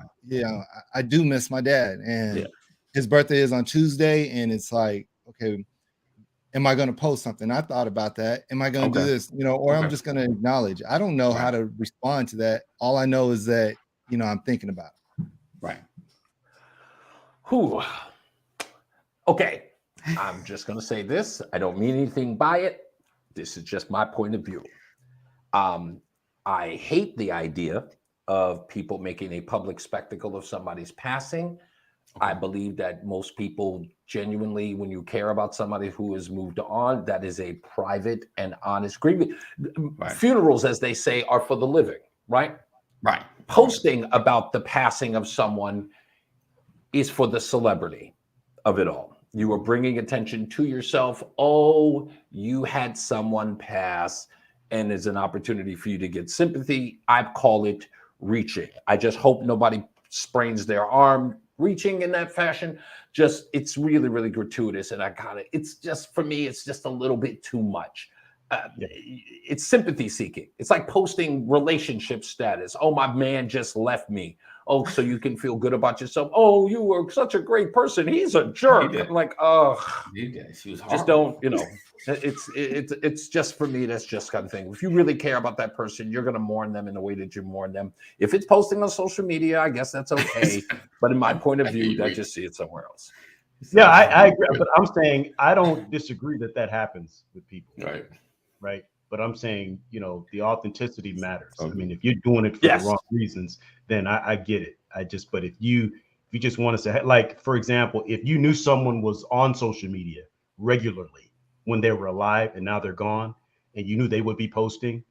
I do miss my dad, and his birthday is on Tuesday, and it's like, okay, am I going to post something? I thought about that. Am I going to do this? Or I'm just going to acknowledge. I don't know how to respond to that. All I know is that I'm thinking about it. Right. Whew. Okay, I'm just going to say this. I don't mean anything by it. This is just my point of view. I hate the idea of people making a public spectacle of somebody's passing. I believe that most people genuinely, when you care about somebody who has moved on, that is a private and honest grieving. Funerals, as they say, are for the living, right? Posting about the passing of someone is for the celebrity of it all. You are bringing attention to yourself. Oh, you had someone pass, and there's an opportunity for you to get sympathy. I call it reaching. I just hope nobody sprains their arm reaching in that fashion. Just, it's really, really gratuitous. And it's just, for me, it's just a little bit too much. It's sympathy seeking. It's like posting relationship status. Oh, my man just left me. Oh, so you can feel good about yourself. Oh, you were such a great person. He's a jerk. I'm like, oh, she was just don't, it's just, for me, that's just kind of thing. If you really care about that person, you're going to mourn them in the way that you mourn them. If it's posting on social media, I guess that's okay. But in my point of view, I just see it somewhere else. Yeah, I agree. But I'm saying I don't disagree that happens with people. Right. But I'm saying, the authenticity matters. I mean, if you're doing it for the wrong reasons, then I get it. But if you just want to say, like, for example, if you knew someone was on social media regularly when they were alive and now they're gone, and you knew they would be posting,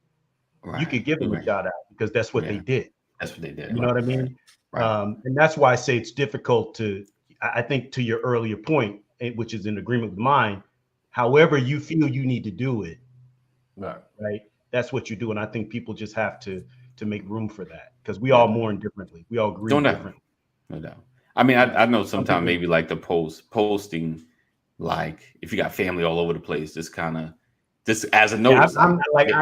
you could give them a shout out because that's what they did. That's what they did. You know what I mean? And that's why I say it's difficult I think to your earlier point, which is in agreement with mine, however you feel you need to do it, right? That's what you do. And I think people just have to make room for that, because we all mourn differently. We all grieve differently. No doubt. I mean, I know sometimes maybe like the posting, like if you got family all over the place, just as a notice.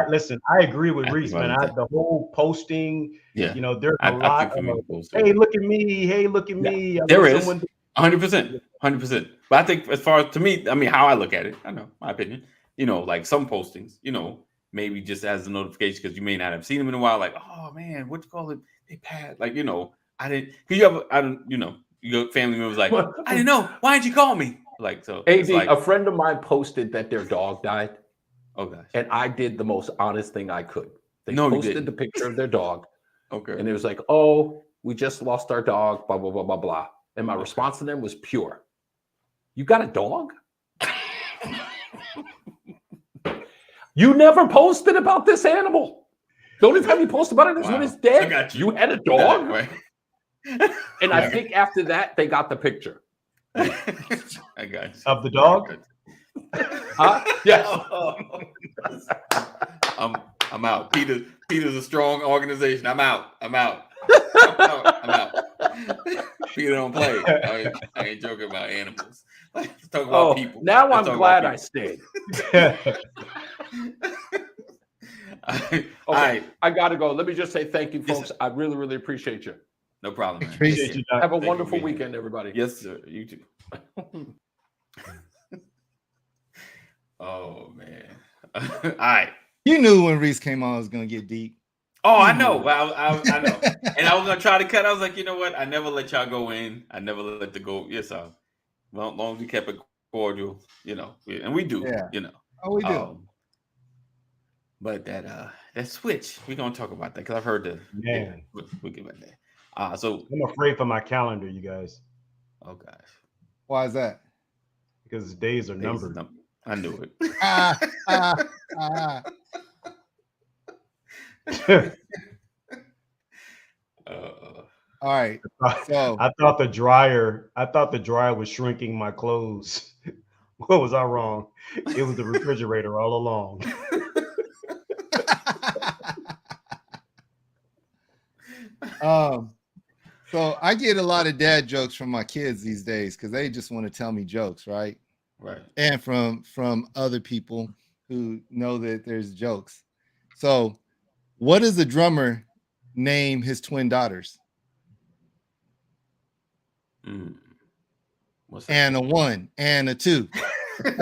Listen, I agree with Reese, man. The whole posting, there's a lot of, hey, look at me. Hey, look at me. There is 100%. But I think as far as, to me, I mean, how I look at it, I know my opinion, like some postings, maybe just as a notification, because you may not have seen them in a while, like, oh man, what you call it? They passed. Like, I didn't, you got family members like, I didn't know. Why didn't you call me? Like, so AD, a friend of mine posted that their dog died. Oh gosh. And I did the most honest thing I could. They posted the picture of their dog. Okay. And it was like, oh, we just lost our dog, blah, blah, blah, blah, blah. And my response to them was pure. You got a dog? You never posted about this animal. The only time you post about it is when it's dead. I got you had a dog? Right. And I think after that, they got the picture. I got you. Of the dog? Yes. I'm out. Peter's a strong organization. I'm out. Peter don't play. I ain't joking about animals. Let's talk about people. Now I'm glad I stayed. All right. I gotta go. Let me just say thank you, folks. I really, really appreciate you. No problem, man. Appreciate you. Have a wonderful weekend, everybody. Yes, sir. You too. Oh man. All right. You knew when Reese came on, it was gonna get deep. Oh, I know. Well, I know. And I was gonna try to cut. I was like, you know what? I never let y'all go in. I never let the go. Yes, sir. Well, as long as we kept it cordial, and we do. Oh, we do. But that switch, we're gonna talk about that because I've heard the man. We'll get back there. So I'm afraid for my calendar, you guys. Oh gosh. Why is that? Because the days are numbered. I knew it. All right. So I thought the dryer was shrinking my clothes. What was I wrong? It was the refrigerator all along. So I get a lot of dad jokes from my kids these days because they just want to tell me jokes, right? Right. And from other people who know that there's jokes. So what does the drummer name his twin daughters? What's that? And a 1 and a 2. Okay.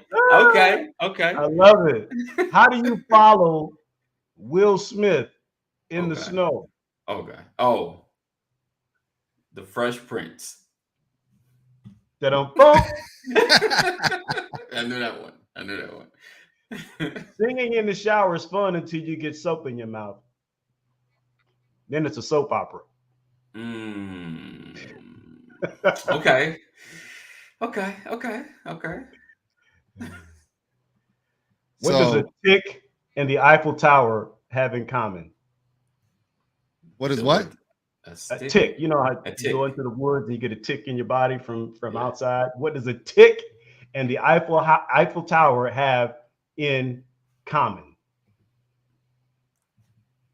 I love it. How do you follow Will Smith in the snow? Okay. Oh, the Fresh Prince. I knew that one. Singing in the shower is fun until you get soap in your mouth. Then it's a soap opera. Okay. What does a tick and the Eiffel Tower have in common? What is what? A stick? tick. You know how A you tick. go into the woods and you get a tick in your body from Yeah. outside. What does a tick and the Eiffel Tower have in common?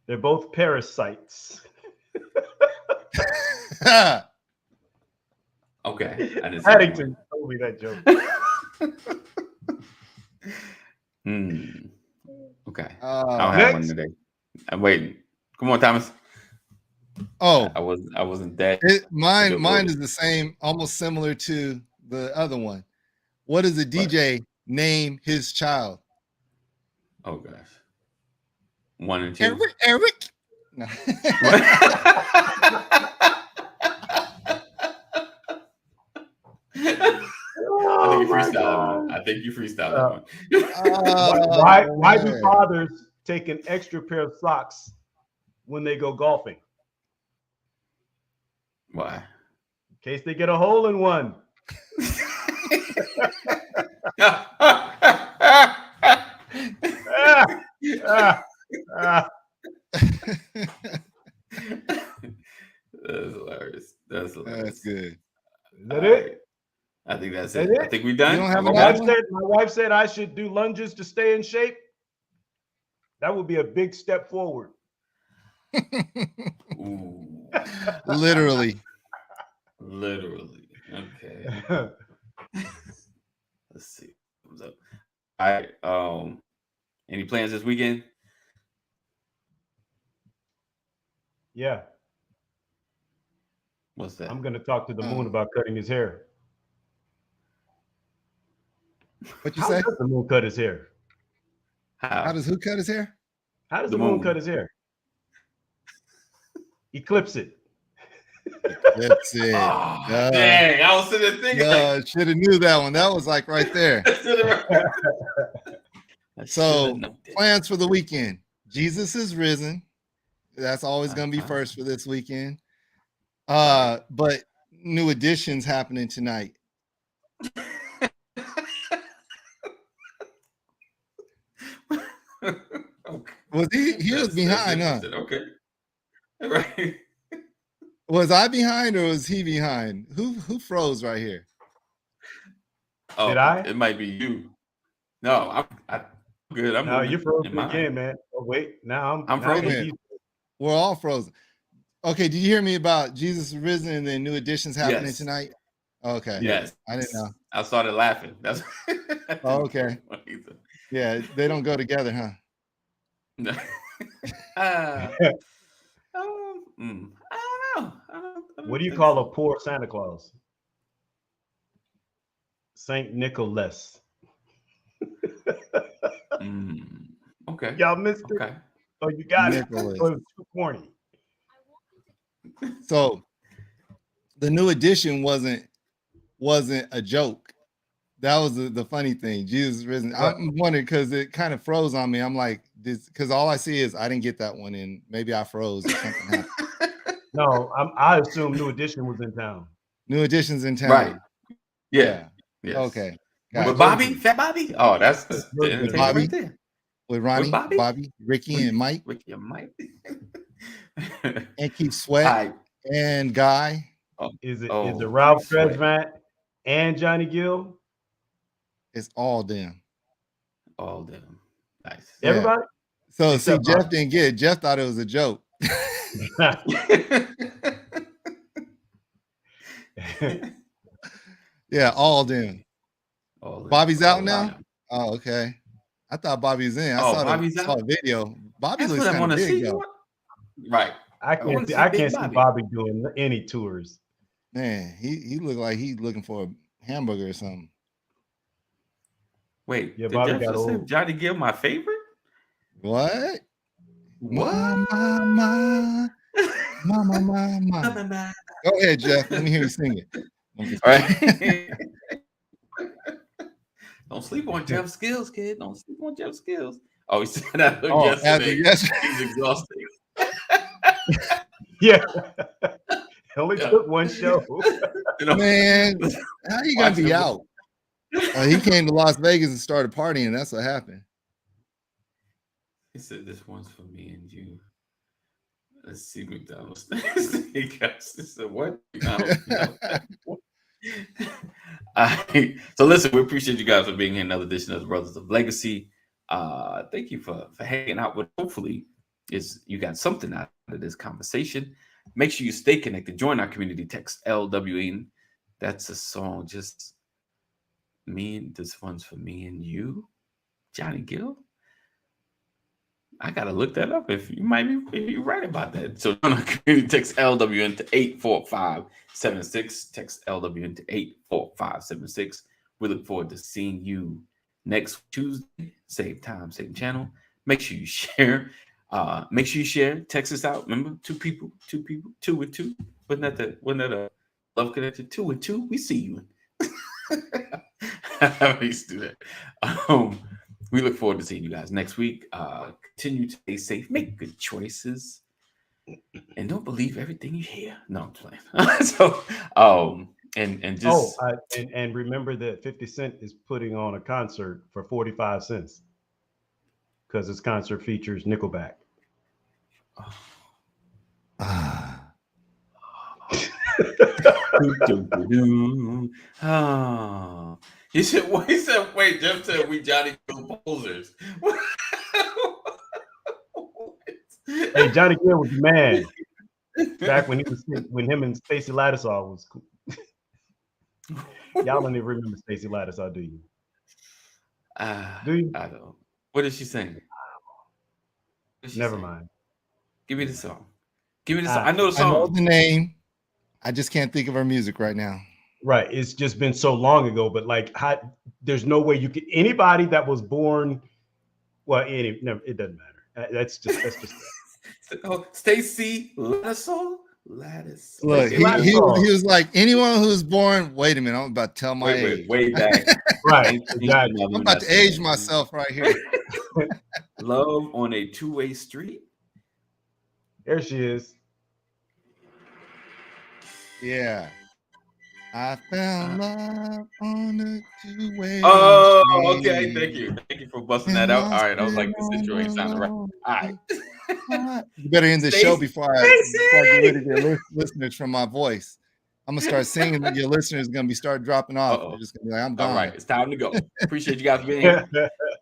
They're both parasites. Okay. I didn't see that Paddington told me that joke. one. Okay. I Oh, don't have one Next. today. I'm waiting. Come on, Thomas. oh, I wasn't that. mine is the same, almost similar to the other one. What does the DJ name his child? Oh gosh. 1 and 2. Eric. No. I think you freestyled that one. Why do fathers take an extra pair of socks when they go golfing? Why? In case they get a hole in one. That's hilarious. That's hilarious. That's good. Is that it? I think that's That it. it? I think we're done. You don't have My another wife said I should do lunges to stay in shape. That would be a big step forward. Ooh. Literally. Literally. Okay. Let's see. What's up? All right. Any plans this weekend? Yeah. What's that? I'm going to talk to the moon about cutting his hair. What you How say? does the moon cut his hair? How does who cut his hair? How does the moon cut his hair? Eclipse it. That's it. Oh, dang, I was sitting there thinking. Should have knew that one. That was like right there. So plans for the weekend. Jesus is risen. That's always going to be first for this weekend. But new editions happening tonight. Okay. Was he was behind, huh? Okay. Right. Was I behind or was he behind? Who froze right here? Oh, did I? It might be you. No, I'm good. I'm no, moving you're frozen in mine. again, man. Oh wait, now I'm frozen. We're all frozen. Okay, did you hear me about Jesus is risen and then new editions happening tonight? Okay. Yes. I didn't know. I started laughing. That's okay. Yeah, they don't go together, huh? No. I don't know. What do you call a poor Santa Claus? Saint Nicholas. Okay. Y'all missed it. Okay. Oh, you got Nicholas. it. Oh, it was too corny. So the new edition wasn't a joke. That was the funny thing. Jesus is risen. Right. I'm wondering because it kind of froze on me. I'm like, this because all I see is I didn't get that one in. Maybe I froze or something happened. No, I assume new edition was in town. New editions in town. Right. Yeah. Yes. Okay. With Bobby, Fat Bobby. Oh, that's the with Bobby, right there. With Ronnie, with Bobby, Ricky, and Mike. Ricky and Mike. And Keith Sweat and Guy. Is it Ralph Tresvant and Johnny Gill? It's all them. All them. Nice. Everybody? So except see, Jeff didn't get it. Jeff thought it was a joke. Yeah, all them. Bobby's out now? Oh, okay. I thought Bobby was in. I saw a video. Bobby looks kind of big, though. Right. I can't see Bobby doing any tours. Man, he looked like he's looking for a hamburger or something. Wait, yeah, Bobby got old. Say Johnny Gill my favorite? What? What? Mama. Go ahead, Jeff. Let me hear you sing it. All right. Don't sleep on Jeff's skills, kid. Don't sleep on Jeff's skills. Oh, he said that yesterday. He's exhausted. Yeah. It only took one show. Man, how you gonna be out? He came to Las Vegas and started partying. That's what happened. He said, "This one's for me and you." Let's see McDonald's. Steakhouse. This is what? No. All right. So listen, we appreciate you guys for being here. Another edition of the Brothers of Legacy. Thank you for hanging out with. Hopefully, you got something out of this conversation. Make sure you stay connected. Join our community. Text LWN. That's a song. Just me and this one's for me and you, Johnny Gill. I gotta look that up. If you're right about that. So on our community, text LWN to 84576. Text LWN to 84576. We look forward to seeing you next Tuesday. Same time, same channel. Make sure you share. Make sure you share. Text us out. Remember, two people, 2 and 2. Wasn't that a love connected? 2 and 2. We see you. I used to do that. We look forward to seeing you guys next week. Continue to stay safe, make good choices, and don't believe everything you hear. No, I'm playing. So, and just and remember that 50 Cent is putting on a concert for 45 cents because his concert features Nickelback. He said, wait, Jeff said we Johnny Gill posers. Hey, Johnny Gill was the man back when him and Stacey Lattisaw was cool. Y'all don't even remember Stacey Lattisaw, do you? Do you? I don't. What is she saying? Never mind. Give me the song. Give me the song. I know the song. I know the name. I just can't think of her music right now. Right. It's just been so long ago, but there's no way you could anybody that was born. Well, it doesn't matter. That's just Stacey Lattisaw. Look, he was like, anyone who's born. Wait a minute, I'm about to tell my age. Way back. Right. I'm about to age myself right here. Love on a two-way street. There she is. Yeah. I found love on a two-way. Oh, okay. Thank you for busting that out. All right, I was like, this situation sounded right. All right. You better end the show before I get rid of your listeners from my voice. I'm gonna start singing, and your listeners are gonna start dropping off. They're just gonna be like, I'm gone. All right, it's time to go. Appreciate you guys being here.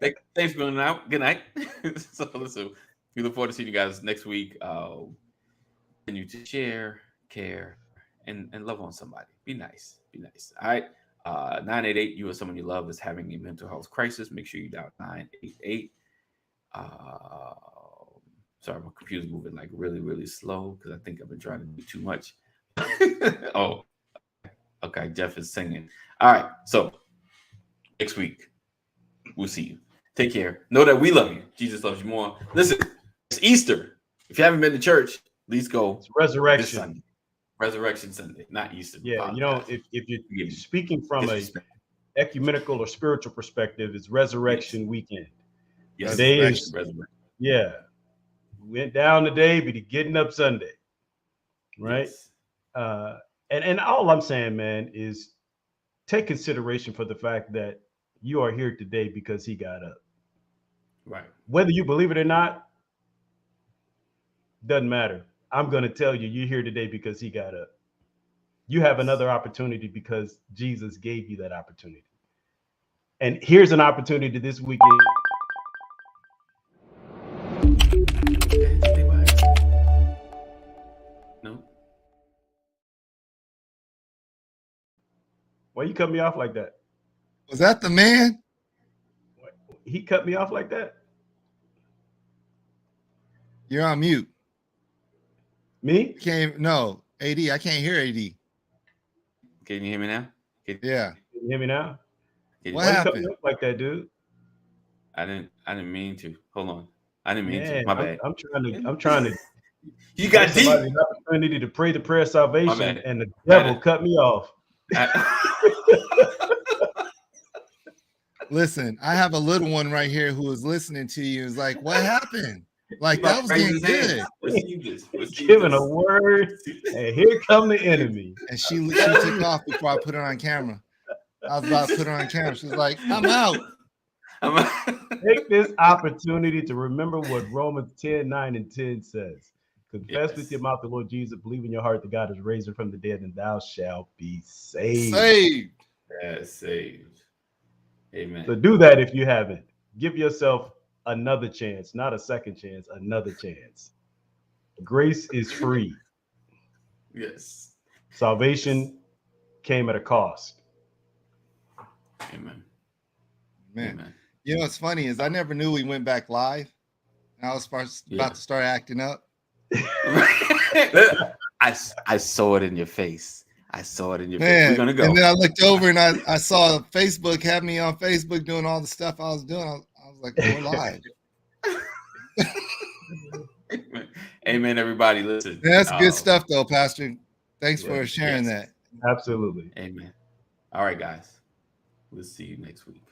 Thanks for being out. Good night. So listen, we look forward to seeing you guys next week. Continue to share, care, and love on somebody. Be nice. All right. 988, you or someone you love is having a mental health crisis. Make sure you dial 988. Sorry, my computer's moving like really, really slow because I think I've been trying to do too much. Oh, okay. Jeff is singing. All right. So next week, we'll see you. Take care. Know that we love you. Jesus loves you more. Listen, it's Easter. If you haven't been to church, please go. It's Resurrection. This Sunday. Resurrection Sunday, not Easter. Yeah, if you're speaking from a ecumenical or spiritual perspective, it's Resurrection Weekend. Yes. Today is Resurrection. Yeah. Went down today, but he's getting up Sunday. Right? Yes. And all I'm saying, man, is take consideration for the fact that you are here today because he got up. Right. Whether you believe it or not, doesn't matter. I'm going to tell you, you're here today because he got up. You have another opportunity because Jesus gave you that opportunity. And here's an opportunity this weekend. No. Why you cut me off like that? Was that the man? He cut me off like that? You're on mute. Me? No, AD. I can't hear AD. Can you hear me now? Yeah. Can you hear me now? What happened? You cut me off like that, dude? I didn't mean to. Hold on. I didn't mean to. My bad. I'm trying to. You got deep. An opportunity to pray the prayer of salvation, and the devil cut me off. Listen, I have a little one right here who is listening to you. Is like, what happened? Like that was getting good. Receive this. Giving a word, and here come the enemy. And she took off before I put her on camera. I was about to put her on camera. She was like, I'm out. Take this opportunity to remember what Romans 10:9 and 10 says. Confess Yes. with your mouth the Lord Jesus, believe in your heart that God is raised him from the dead, and thou shalt be saved. Saved. Yes, saved. Amen. So do that if you haven't. Give yourself another chance, not a second chance, another chance. Grace is free. Yes. Salvation came at a cost. Amen. Man. Amen. You know what's funny is I never knew we went back live. I was about to start acting up. I saw it in your face. I saw it in your face. Man, We're gonna go. and then I looked over and I saw Facebook had me on Facebook doing all the stuff I was doing. I was like, we're live. Amen. Amen, everybody. Listen. Man, that's good stuff though, Pastor. Thanks for sharing that. Absolutely. Amen. All right, guys. We'll see you next week.